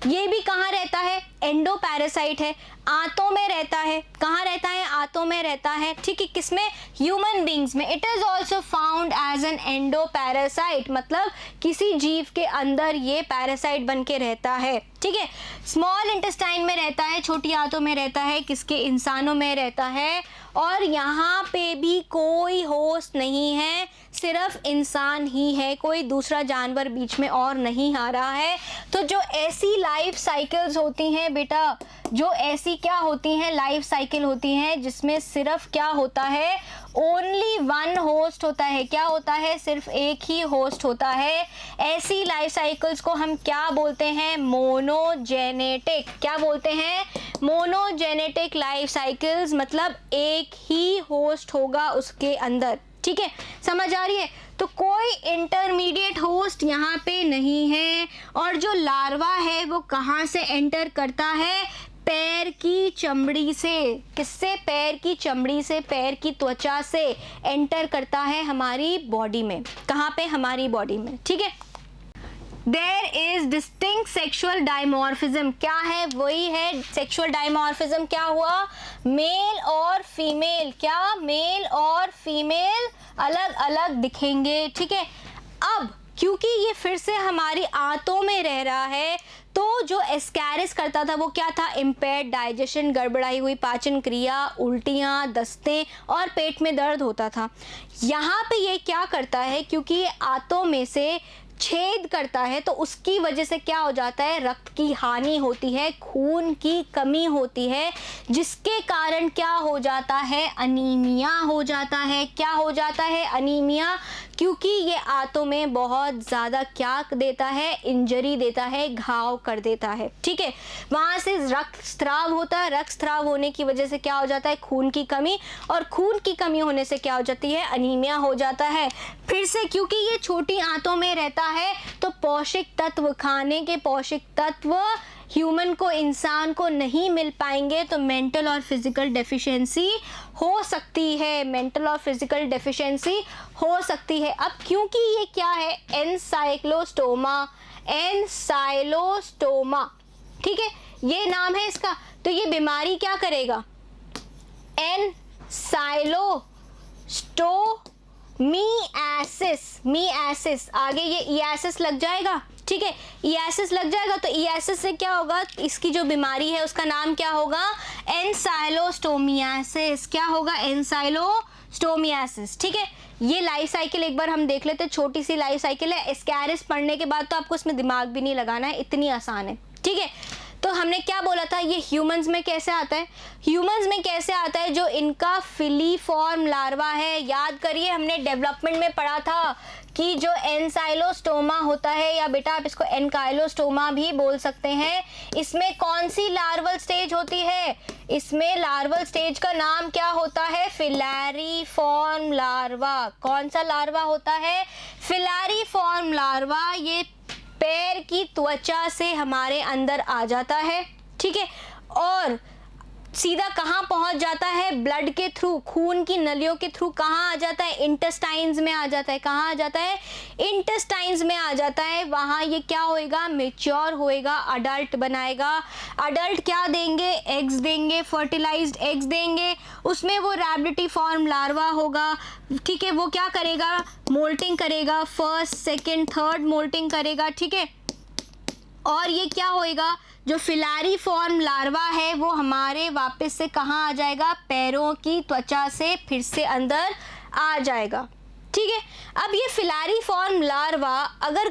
ये भी कहाँ रहता है, एंडो पैरासाइट है, आंतों में रहता है, कहाँ रहता है, आंतों में रहता है। ठीक है, किसमें, ह्यूमन बींग्स में। It is also found as an endoparasite, मतलब किसी जीव के अंदर ये पैरासाइट बन के रहता है। ठीक है, स्मॉल इंटेस्टाइन में रहता है, छोटी आंतों में रहता है, किसके, इंसानों में रहता है। और यहाँ पे भी कोई होस्ट नहीं है, सिर्फ इंसान ही है, कोई दूसरा जानवर बीच में और नहीं आ रहा है। तो जो ऐसी लाइफ साइकिल्स होती हैं बेटा, जो ऐसी क्या होती हैं, लाइफ साइकिल होती हैं जिसमें सिर्फ क्या होता है, ओनली वन होस्ट होता है। क्या होता है, सिर्फ एक ही होस्ट होता है। ऐसी लाइफ साइकिल्स को हम क्या बोलते हैं, मोनोजेनेटिक। क्या बोलते हैं, मोनोजेनेटिक लाइफ साइकिल्स, मतलब एक ही होस्ट होगा उसके अंदर। ठीक है, समझ आ रही है। तो कोई इंटरमीडिएट होस्ट यहाँ पे नहीं है। और जो लार्वा है वो कहाँ से एंटर करता है, पैर की चमड़ी से। किससे, पैर की चमड़ी से, पैर की त्वचा से एंटर करता है हमारी बॉडी में। कहाँ पे, हमारी बॉडी में। ठीक है, there is distinct sexual dimorphism. क्या है, वही है सेक्सुअल डायमॉर्फिज्म। क्या हुआ, मेल और फीमेल, क्या, मेल और फीमेल अलग अलग दिखेंगे। ठीक है, अब क्योंकि ये फिर से हमारी आंतों में रह रहा है, तो जो एस्कैरिस करता था वो क्या था, इम्पेयर्ड डाइजेशन, गड़बड़ाई हुई पाचन क्रिया, उल्टियाँ, दस्ते और पेट में दर्द होता था। यहाँ पे ये क्या करता है, क्योंकि ये आंतों में से छेद करता है तो उसकी वजह से क्या हो जाता है, रक्त की हानि होती है, खून की कमी होती है, जिसके कारण क्या हो जाता है, अनीमिया हो जाता है। क्या हो जाता है, अनीमिया, क्योंकि ये आंतों में बहुत ज़्यादा क्या देता है, इंजरी देता है, घाव कर देता है। ठीक है, वहाँ से रक्त स्त्राव होता है, रक्त स्त्राव होने की वजह से क्या हो जाता है, खून की कमी, और खून की कमी होने से क्या हो जाती है, अनीमिया हो जाता है। फिर से क्योंकि ये छोटी आंतों में रहता है तो पौष्टिक तत्व, खाने के पौष्टिक तत्व ह्यूमन को, इंसान को नहीं मिल पाएंगे, तो मेंटल और फिजिकल डेफिशिएंसी हो सकती है, मेंटल और फिजिकल डेफिशिएंसी हो सकती है। अब क्योंकि ये क्या है, एंसाइक्लोस्टोमा, एंसाइलोस्टोमा, ठीक है, ये नाम है इसका। तो ये बीमारी क्या करेगा, एंसाइलोस्टोमियासिस, आगे ये इयासिस लग जाएगा। ठीक है, इयासिस लग जाएगा तो इयासिस से क्या होगा, इसकी जो बीमारी है उसका नाम क्या होगा, एंसाइलोस्टोमियासिस। क्या होगा, एंसाइलोस्टोमियासिस। ठीक है, ये लाइफ साइकिल एक बार हम देख लेते हैं, छोटी सी लाइफ साइकिल है। एस्कैरिस पढ़ने के बाद तो आपको इसमें दिमाग भी नहीं लगाना है, इतनी आसान है। ठीक है, तो हमने क्या बोला था, ये ह्यूमंस में कैसे आता है, ह्यूमंस में कैसे आता है, जो इनका फिलीफॉर्म लार्वा है। याद करिए हमने डेवलपमेंट में पढ़ा था कि जो एनसाइलोस्टोमा होता है, या बेटा आप इसको एनकाइलोस्टोमा भी बोल सकते हैं, इसमें कौन सी लार्वल स्टेज होती है, इसमें लार्वल स्टेज का नाम क्या होता है, फिलैरिफॉर्म लार्वा। कौन सा लार्वा होता है, फिलैरिफॉर्म लार्वा। ये पैर की त्वचा से हमारे अंदर आ जाता है, ठीक है, और सीधा कहाँ पहुंच जाता है, ब्लड के थ्रू, खून की नलियों के थ्रू कहाँ आ जाता है, इंटेस्टाइन्स में आ जाता है। कहाँ आ जाता है, इंटेस्टाइन्स में आ जाता है। वहाँ ये क्या होएगा, मैच्योर होएगा, अडल्ट बनाएगा। अडल्ट क्या देंगे, एग्स देंगे, फर्टिलाइज्ड एग्स देंगे, उसमें वो रैबिडिटीफॉर्म लार्वा होगा, ठीक है। वो क्या करेगा, मोल्टिंग करेगा, फर्स्ट सेकेंड थर्ड मोल्टिंग करेगा, ठीक है। और ये क्या होएगा, जो फिलैरिफॉर्म लार्वा है वो हमारे वापस से कहाँ आ जाएगा, पैरों की त्वचा से फिर से अंदर आ जाएगा, ठीक है। अब ये फिलैरिफॉर्म लार्वा अगर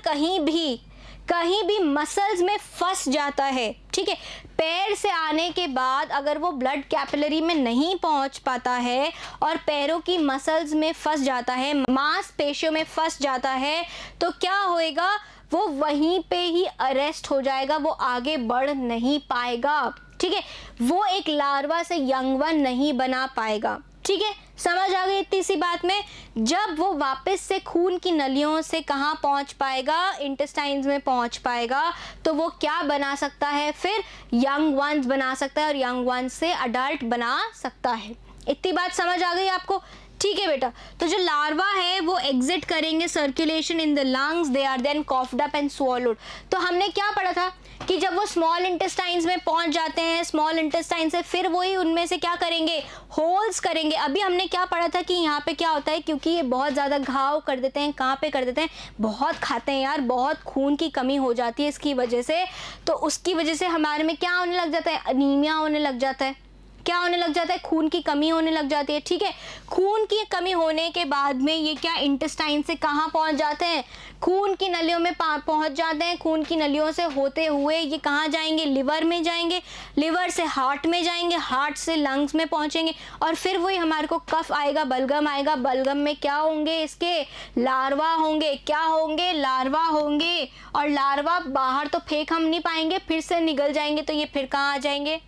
कहीं भी मसल्स में फंस जाता है, ठीक है, पैर से आने के बाद अगर वो ब्लड कैपिलरी में नहीं पहुंच पाता है और पैरों की मसल्स में फंस जाता है, मांसपेशियों में फंस जाता है, तो क्या होएगा, वो वहीं पे ही अरेस्ट हो जाएगा, वो आगे बढ़ नहीं पाएगा, ठीक है। वो एक लार्वा से यंग वन नहीं बना पाएगा, ठीक है। समझ आ गई इतनी सी बात में। जब वो वापस से खून की नलियों से कहाँ पहुँच पाएगा, इंटेस्टाइन्स में पहुँच पाएगा, तो वो क्या बना सकता है, फिर यंग वंस बना सकता है और यंग वंस से अडल्ट बना सकता है। इतनी बात समझ आ गई आपको, ठीक है बेटा। तो जो लार्वा है वो एग्जिट करेंगे circulation in the lungs, they are then coughed up and swallowed. तो हमने क्या पढ़ा था कि जब वो स्मॉल इंटेस्टाइन्स में पहुंच जाते हैं, स्मॉल इंटेस्टाइन से फिर वही उनमें से क्या करेंगे, होल्स करेंगे। अभी हमने क्या पढ़ा था कि यहाँ पे क्या होता है, क्योंकि ये बहुत ज़्यादा घाव कर देते हैं, कहाँ पे कर देते हैं, बहुत खाते हैं यार, बहुत खून की कमी हो जाती है इसकी वजह से, तो उसकी वजह से हमारे में क्या होने लग जाता है, अनीमिया होने लग जाता है। क्या होने लग जाता है, खून की कमी होने लग जाती है, ठीक है। खून की कमी होने के बाद में ये क्या इंटेस्टाइन से कहाँ पहुँच जाते हैं, खून की नलियों में पहुँच जाते हैं। खून की नलियों से होते हुए ये कहाँ जाएंगे, लिवर में जाएंगे, लिवर से हार्ट में जाएंगे, हार्ट से लंग्स में पहुँचेंगे, और फिर वही हमारे को कफ आएगा, बलगम आएगा, बलगम में क्या होंगे, इसके लार्वा होंगे। क्या होंगे, लार्वा होंगे। और लार्वा बाहर तो फेंक हम नहीं पाएंगे, फिर से निगल जाएंगे, तो ये फिर कहाँ आ जाएंगे,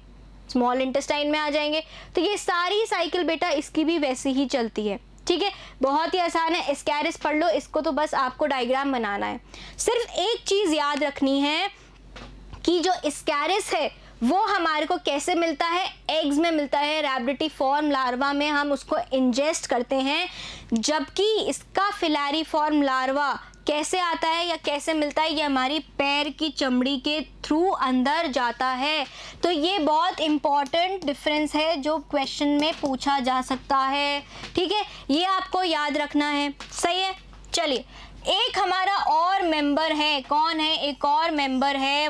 स्मॉल इंटेस्टाइन में आ जाएंगे। तो ये सारी साइकिल बेटा इसकी भी वैसी ही चलती है, ठीक है। बहुत ही आसान है, एस्कैरिस पढ़ लो, इसको तो बस आपको डायग्राम बनाना है। सिर्फ एक चीज़ याद रखनी है कि जो एस्कैरिस है वो हमारे को कैसे मिलता है, एग्स में मिलता है, रैबिडिटीफॉर्म लार्वा में हम उसको इंजेस्ट करते हैं, जबकि इसका फिलैरिफॉर्म लार्वा कैसे आता है या कैसे मिलता है, ये हमारी पैर की चमड़ी के थ्रू अंदर जाता है। तो ये बहुत इम्पॉर्टेंट डिफरेंस है जो क्वेश्चन में पूछा जा सकता है, ठीक है, ये आपको याद रखना है, सही है। चलिए, एक हमारा और मेंबर है, कौन है, एक और मेंबर है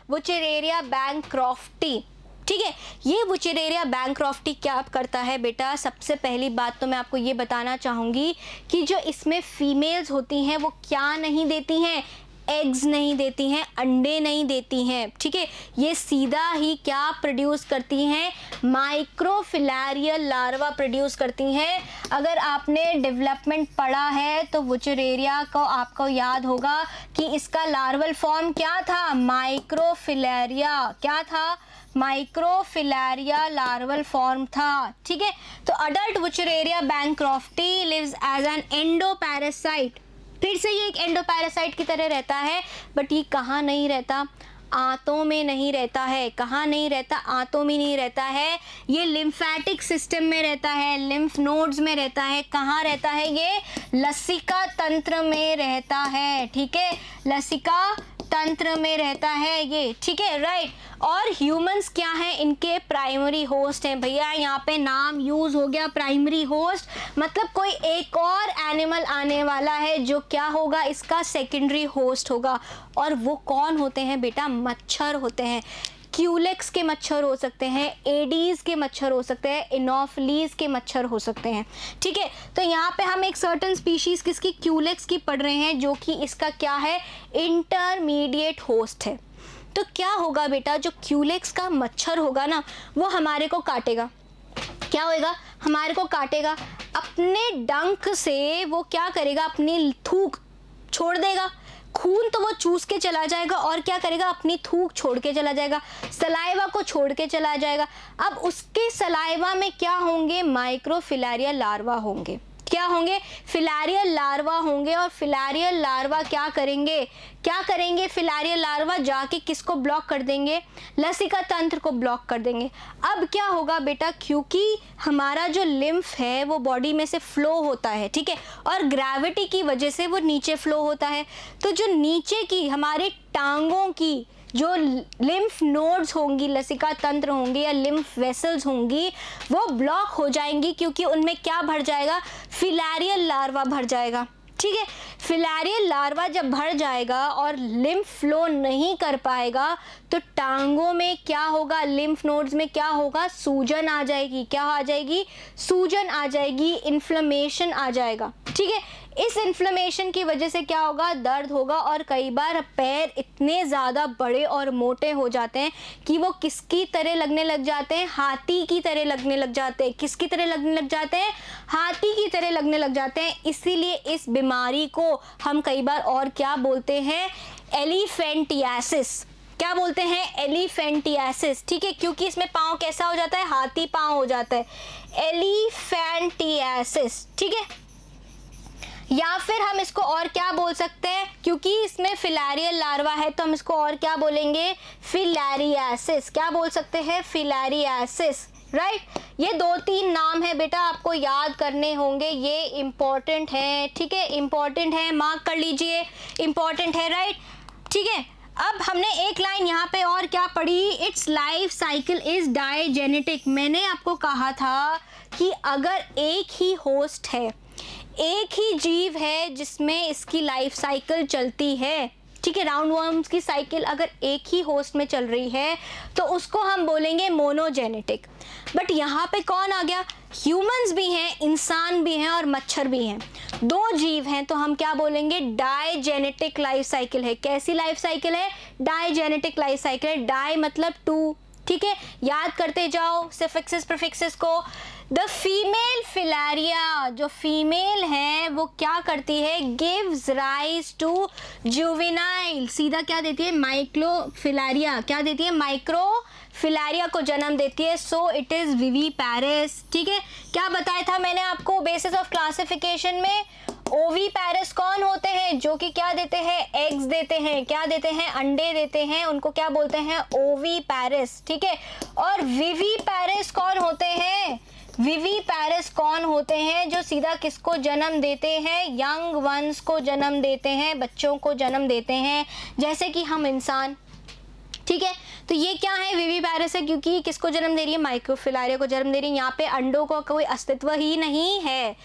वुचरेरिया बैंक्रॉफ्टी, ठीक है। ये वुचरेरिया बैंक्रॉफ्टी क्या करता है बेटा, सबसे पहली बात तो मैं आपको ये बताना चाहूँगी कि जो इसमें फीमेल्स होती हैं वो क्या नहीं देती हैं, एग्स नहीं देती हैं, अंडे नहीं देती हैं, ठीक है। ये सीधा ही क्या प्रोड्यूस करती हैं, माइक्रोफिलैरियल लार्वा प्रोड्यूस करती हैं। अगर आपने डेवलपमेंट पढ़ा है तो वुचरेरिया को आपको याद होगा कि इसका लार्वल फॉर्म क्या था, माइक्रोफिलैरिया, क्या था, माइक्रोफिलैरिया लार्वल फॉर्म था, ठीक है। तो adult wuchereria bancrofti lives as an endoparasite. फिर से ये एक एंडोपैरासाइट की तरह रहता है, बट ये कहाँ नहीं रहता, आंतों में नहीं रहता है। कहाँ नहीं रहता, आंतों में नहीं रहता है, ये लिम्फेटिक सिस्टम में रहता है, लिम्फ नोड्स में रहता है। कहाँ रहता है, ये लसिका तंत्र में रहता है, ठीक है, लसिका तंत्र में रहता है ये, ठीक है, राइट। और ह्यूमंस क्या है, इनके प्राइमरी होस्ट हैं भैया। यहाँ पे नाम यूज हो गया प्राइमरी होस्ट, मतलब कोई एक और एनिमल आने वाला है जो क्या होगा, इसका सेकेंडरी होस्ट होगा। और वो कौन होते हैं बेटा, मच्छर होते हैं। क्यूलेक्स के मच्छर हो सकते हैं, एडीज के मच्छर हो सकते हैं, इनोफिलीज के मच्छर हो सकते हैं, ठीक है। तो यहाँ पे हम एक सर्टन स्पीशीज किसकी, क्यूलेक्स की पढ़ रहे हैं, जो कि इसका क्या है, इंटरमीडिएट होस्ट है। तो क्या होगा बेटा, जो क्यूलेक्स का मच्छर होगा ना वो हमारे को काटेगा। क्या होएगा, हमारे को काटेगा। अपने डंक से वो क्या करेगा, अपनी थूक छोड़ देगा, खून तो वो चूस के चला जाएगा और क्या करेगा, अपनी थूक छोड़ के चला जाएगा, सलाइवा को छोड़ के चला जाएगा। अब उसके सलाइवा में क्या होंगे, माइक्रोफिलारिया लार्वा होंगे। क्या होंगे, फिलारियल लार्वा होंगे। और फिलारियल लार्वा क्या करेंगे, फिलारियल लार्वा जाके किसको ब्लॉक कर देंगे, लसिका तंत्र को ब्लॉक कर देंगे। अब क्या होगा बेटा, क्योंकि हमारा जो लिम्फ है वो बॉडी में से फ्लो होता है, ठीक है, और ग्रेविटी की वजह से वो नीचे फ्लो होता है, तो जो नीचे की हमारे टांगों की जो लिम्फ नोड्स होंगी, लसिका तंत्र होंगे या लिम्फ वेसल्स होंगी, वो ब्लॉक हो जाएंगी, क्योंकि उनमें क्या भर जाएगा, फिलारियल लार्वा भर जाएगा। ठीक है, फिलारियल लार्वा जब भर जाएगा और लिम्फ फ्लो नहीं कर पाएगा तो टांगों में क्या होगा, लिम्फ नोड्स में क्या होगा, सूजन आ जाएगी। क्या आ जाएगी, सूजन आ जाएगी, इन्फ्लेमेशन आ जाएगा। ठीक है, इस इन्फ्लेमेशन की वजह से क्या होगा, दर्द होगा और कई बार पैर इतने ज़्यादा बड़े और मोटे हो जाते हैं कि वो किसकी तरह लगने लग जाते हैं, हाथी की तरह लगने लग जाते हैं। किसकी तरह लगने लग जाते हैं, हाथी की तरह लगने लग जाते हैं। इसीलिए इस बीमारी को हम कई बार और क्या बोलते हैं, एलिफेंटियासिस। क्या बोलते हैं, एलिफेंटियासिस। ठीक है, क्योंकि इसमें पाँव कैसा हो जाता है, हाथी पाँव हो जाता है, एलिफेंटियासिस। ठीक है, या फिर हम इसको और क्या बोल सकते हैं, क्योंकि इसमें फिलारियल लार्वा है तो हम इसको और क्या बोलेंगे, फिलारियासिस। क्या बोल सकते हैं, फिलारियासिस। राइट, ये 2-3 नाम है बेटा, आपको याद करने होंगे, ये इंपॉर्टेंट है। ठीक है, इंपॉर्टेंट है, मार्क कर लीजिए, इंपॉर्टेंट है। राइट, ठीक है, अब हमने एक लाइन यहाँ पे और क्या पढ़ी, इट्स लाइफ साइकिल इज डायजेनेटिक। मैंने आपको कहा था कि अगर एक ही होस्ट है, एक ही जीव है जिसमें इसकी लाइफ साइकिल चलती है, ठीक है, राउंड वर्म्स की साइकिल अगर एक ही होस्ट में चल रही है तो उसको हम बोलेंगे मोनोजेनेटिक। बट यहाँ पे कौन आ गया, ह्यूमंस भी हैं, इंसान भी हैं और मच्छर भी हैं, 2 जीव हैं, तो हम क्या बोलेंगे, डायजेनेटिक लाइफ साइकिल है। कैसी लाइफ साइकिल है, डायजेनेटिक लाइफ साइकिल है। डाई मतलब 2, ठीक है, याद करते जाओ सफिक्सेस प्रीफिक्सेस को। द फीमेल फिलारिया, जो फीमेल है वो क्या करती है, गिव्स राइज टू जुवेनाइल, सीधा क्या देती है, माइक्रोफिलारिया। क्या देती है, माइक्रोफिलारिया को जन्म देती है। So it is viviparous. ठीक है, क्या बताया था मैंने आपको बेसिस ऑफ क्लासिफिकेशन में, ओवीपैरस कौन होते हैं, जो कि क्या देते हैं, एग्स देते हैं। क्या देते हैं, अंडे देते हैं, उनको क्या बोलते हैं, ओवीपैरस। ठीक है, और विविपैरस कौन होते हैं, विविपैरस कौन होते हैं, जो सीधा किसको जन्म देते हैं, यंग वंस को जन्म देते हैं, बच्चों को जन्म देते हैं, जैसे कि हम इंसान। ठीक है, तो ये क्या है, विविपैरस है, क्योंकि किसको जन्म दे रही है, माइक्रोफिलारिया को जन्म दे रही है। यहाँ पे अंडों का कोई अस्तित्व ही नहीं है।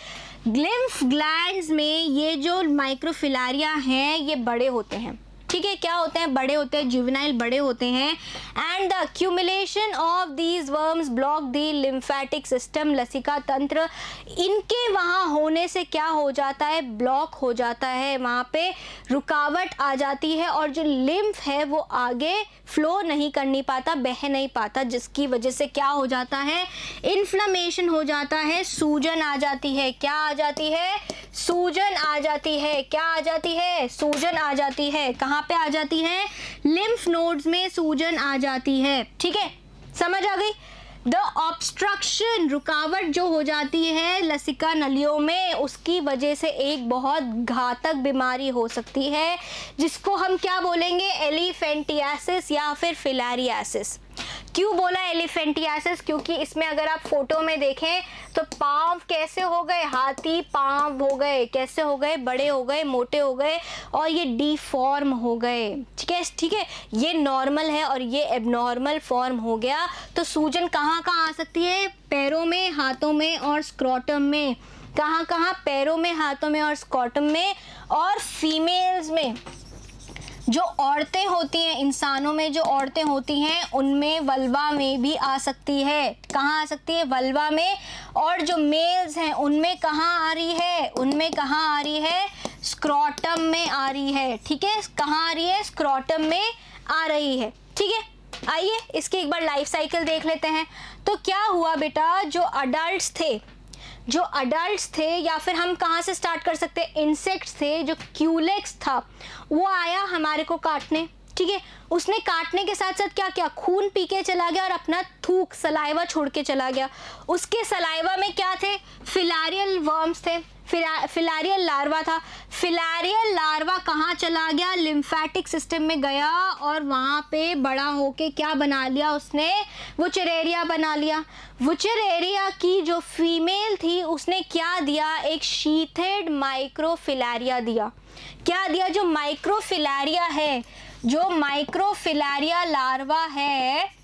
लिम्फ ग्लैंड्स में ये जो माइक्रोफिलारिया हैं ये बड़े होते हैं। ठीक है, क्या होते हैं, बड़े होते हैं, जुवेनाइल बड़े होते हैं। And the accumulation of these worms block the lymphatic system, लसिका तंत्र इनके वहाँ होने से क्या हो जाता है, ब्लॉक हो जाता है, वहाँ पे रुकावट आ जाती है और जो लिम्फ है वो आगे फ्लो नहीं करनी पाता, बह नहीं पाता, जिसकी वजह से क्या हो जाता है, इन्फ्लेमेशन हो जाता है, सूजन आ जाती है। क्या आ जाती है, सूजन आ जाती है। क्या आ जाती है, सूजन आ जाती है। कहाँ पे आ जाती है, लिम्फ नोड्स में सूजन आ जाती है। ठीक है, समझ आ गई। द ऑब्स्ट्रक्शन, रुकावट जो हो जाती है लसिका नलियों में, उसकी वजह से एक बहुत घातक बीमारी हो सकती है, जिसको हम क्या बोलेंगे, एलिफेंटियासिस या फिर फिलारियासिस। क्यों बोला एलिफेंटियासिस, क्योंकि इसमें अगर आप फोटो में देखें तो पाँव कैसे हो गए, हाथी पाँव हो गए, कैसे हो गए, बड़े हो गए, मोटे हो गए और ये डिफॉर्म हो गए। ठीक है, ठीक है, ये नॉर्मल है और ये एबनॉर्मल फॉर्म हो गया। तो सूजन कहाँ कहाँ आ सकती है, पैरों में, हाथों में और स्क्रोटम में। कहाँ कहाँ, पैरों में, हाथों में और स्क्रोटम में। और फीमेल्स में, जो औरतें होती हैं, इंसानों में जो औरतें होती हैं उनमें वल्वा में भी आ सकती है। कहाँ आ सकती है, वल्वा में। और जो मेल्स हैं उनमें कहाँ आ रही है, उनमें कहाँ आ रही है, स्क्रोटम में आ रही है। ठीक है, कहाँ आ रही है, स्क्रोटम में आ रही है। ठीक है, आइए इसकी एक बार लाइफ साइकिल देख लेते हैं। तो क्या हुआ बेटा, जो अडल्ट्स थे या फिर हम कहाँ से स्टार्ट कर सकते हैं, इंसेक्ट्स थे, जो क्यूलेक्स था वो आया हमारे को काटने। ठीक है, उसने काटने के साथ साथ क्या किया, खून पी के चला गया और अपना थूक सलाइवा छोड़ के चला गया। उसके सलाइवा में क्या थे, फिलारियल वर्म्स थे, फिलारियल लार्वा था। फिलारियल लार्वा कहाँ चला गया, लिम्फेटिक सिस्टम में गया और वहाँ पे बड़ा होके क्या बना लिया उसने, वुचरेरिया बना लिया। वुचरेरिया की जो फीमेल थी उसने क्या दिया, एक शीथेड माइक्रोफिलारिया दिया। क्या दिया, जो माइक्रोफिलारिया है, जो माइक्रोफिलारिया लार्वा है,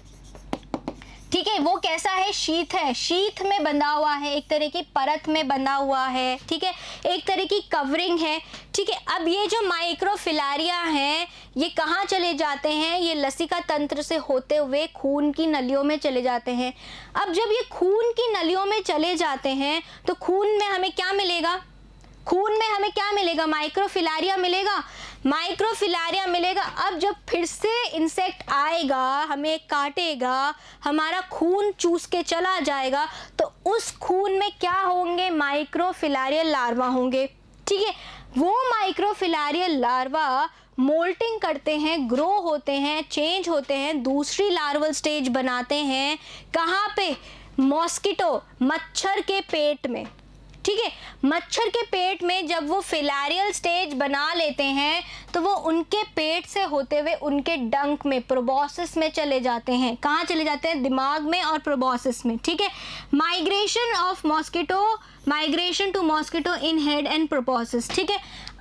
ठीक है, वो कैसा है, शीथ है, शीथ में बंधा हुआ है, एक तरह की परत में बंधा हुआ है। ठीक है, एक तरह की कवरिंग है। ठीक है, अब ये जो माइक्रोफिलारिया हैं ये कहाँ चले जाते हैं, ये लसिका तंत्र से होते हुए खून की नलियों में चले जाते हैं। अब जब ये खून की नलियों में चले जाते हैं तो खून में हमें क्या मिलेगा, माइक्रोफिलारिया मिलेगा, माइक्रोफिलारिया मिलेगा। अब जब फिर से इंसेक्ट आएगा, हमें काटेगा, हमारा खून चूस के चला जाएगा, तो उस खून में क्या होंगे, माइक्रोफिलारियल लार्वा होंगे। ठीक है, वो माइक्रोफिलारियल लार्वा मोल्टिंग करते हैं, ग्रो होते हैं, चेंज होते हैं, दूसरी लार्वल स्टेज बनाते हैं। कहाँ पे, मॉस्किटो, मच्छर के पेट में। ठीक है, मच्छर के पेट में जब वो फिलारियल स्टेज बना लेते हैं तो वो उनके पेट से होते हुए उनके डंक में, प्रोबॉसिस में चले जाते हैं। कहाँ चले जाते हैं, दिमाग में और प्रोबॉसिस में। ठीक है, migration to mosquito in head and proboscis. ठीक है,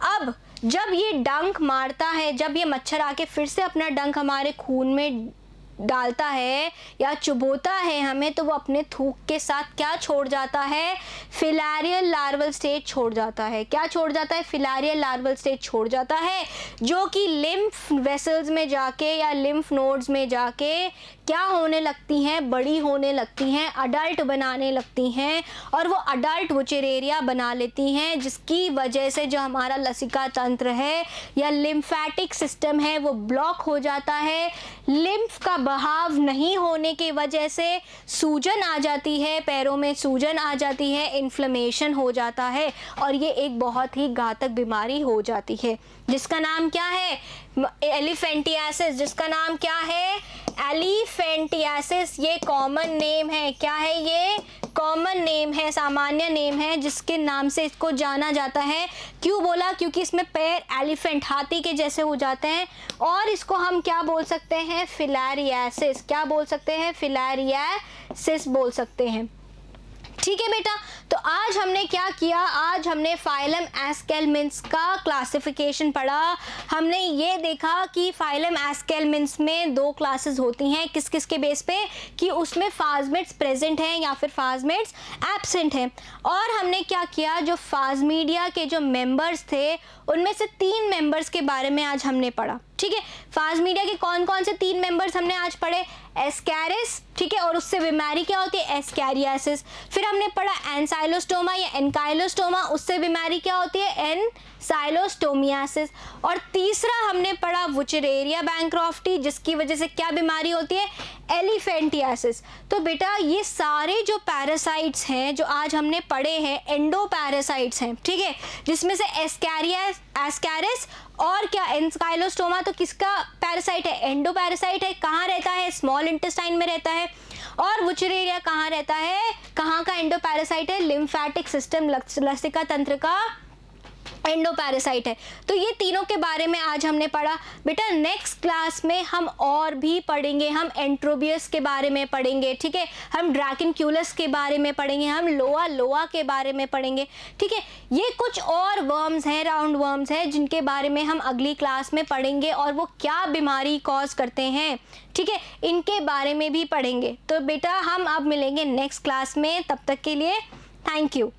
अब जब ये डंक मारता है, जब ये मच्छर आके फिर से अपना डंक हमारे खून में डालता है या चुभोता है हमें, तो वो अपने थूक के साथ क्या छोड़ जाता है, फिलारियल लार्वल स्टेज छोड़ जाता है। क्या छोड़ जाता है, फिलारियल लार्वल स्टेज छोड़ जाता है, जो कि लिम्फ वेसल्स में जाके या लिम्फ नोड्स में जाके क्या होने लगती हैं, बड़ी होने लगती हैं, अडल्ट बनाने लगती हैं और वो अडल्ट वुचरेरिया बना लेती हैं, जिसकी वजह से जो हमारा लसिका तंत्र है या लिम्फेटिक सिस्टम है वो ब्लॉक हो जाता है। लिम्फ का बहाव नहीं होने की वजह से सूजन आ जाती है, पैरों में सूजन आ जाती है, इन्फ्लेमेशन हो जाता है और ये एक बहुत ही घातक बीमारी हो जाती है, जिसका नाम क्या है, एलिफेंटियासिस। जिसका नाम क्या है, एलिफेंटियासिस। ये कॉमन नेम है, क्या है, ये कॉमन नेम है, सामान्य नेम है, जिसके नाम से इसको जाना जाता है। क्यों बोला, क्योंकि इसमें पैर एलिफेंट, हाथी के जैसे हो जाते हैं और इसको हम क्या बोल सकते हैं, फिलारियासिस। क्या बोल सकते हैं, फिलारियासिस बोल सकते हैं। ठीक है बेटा, तो आज हमने क्या किया, आज हमने फाइलम एस्केलमिन्स का क्लासिफिकेशन पढ़ा। हमने ये देखा कि फाइलम एस्केलमिन्स में दो क्लासेस होती हैं, किस किस के बेस पे, कि उसमें फास्मिड्स प्रेजेंट हैं या फिर फास्मिड्स एब्सेंट हैं। और हमने क्या किया, जो फास्मीडिया के जो मेंबर्स थे उनमें से 3 मेंबर्स के बारे में आज हमने पढ़ा। ठीक है, फास्मीडिया के कौन कौन से 3 मेंबर्स हमने आज पढ़े, एस्कैरिस, ठीक है, और उससे बीमारी क्या होती है, एस्कैरियासिस। फिर हमने पढ़ा एनसाइलोस्टोमा या एनकाइलोस्टोमा, उससे बीमारी क्या होती है, एनसाइलोस्टोमियासिस। और तीसरा हमने पढ़ा वुचरेरिया बैंक्रॉफ्टी, जिसकी वजह से क्या बीमारी होती है, एलिफेंटियासिस। तो बेटा ये सारे जो पैरासाइट्स हैं जो आज हमने पढ़े हैं, एंडो पैरासाइट्स हैं, ठीक है, जिसमें से एस्कैरिस और क्या, एनकाइलोस्टोमा तो किसका पैरासाइट है, एंडो पैरासाइट है। कहाँ रहता है, स्मॉल इंटेस्टाइन में रहता है। और वुचरेरिया कहाँ रहता है, कहाँ का एंडो पैरासाइट है, लिम्फेटिक सिस्टम, लसिका तंत्र का एंडो पैरासाइट है। तो ये तीनों के बारे में आज हमने पढ़ा। बेटा नेक्स्ट क्लास में हम और भी पढ़ेंगे, हम एंट्रोबियस के बारे में पढ़ेंगे, ठीक है, हम ड्रैकेनक्यूलस के बारे में पढ़ेंगे, हम लोआ के बारे में पढ़ेंगे, ठीक है। ये कुछ और वर्म्स हैं, राउंड वर्म्स हैं, जिनके बारे में हम अगली क्लास में पढ़ेंगे और वो क्या बीमारी कॉज करते हैं, ठीक है, इनके बारे में भी पढ़ेंगे। तो बेटा हम अब मिलेंगे नेक्स्ट क्लास में, तब तक के लिए थैंक यू।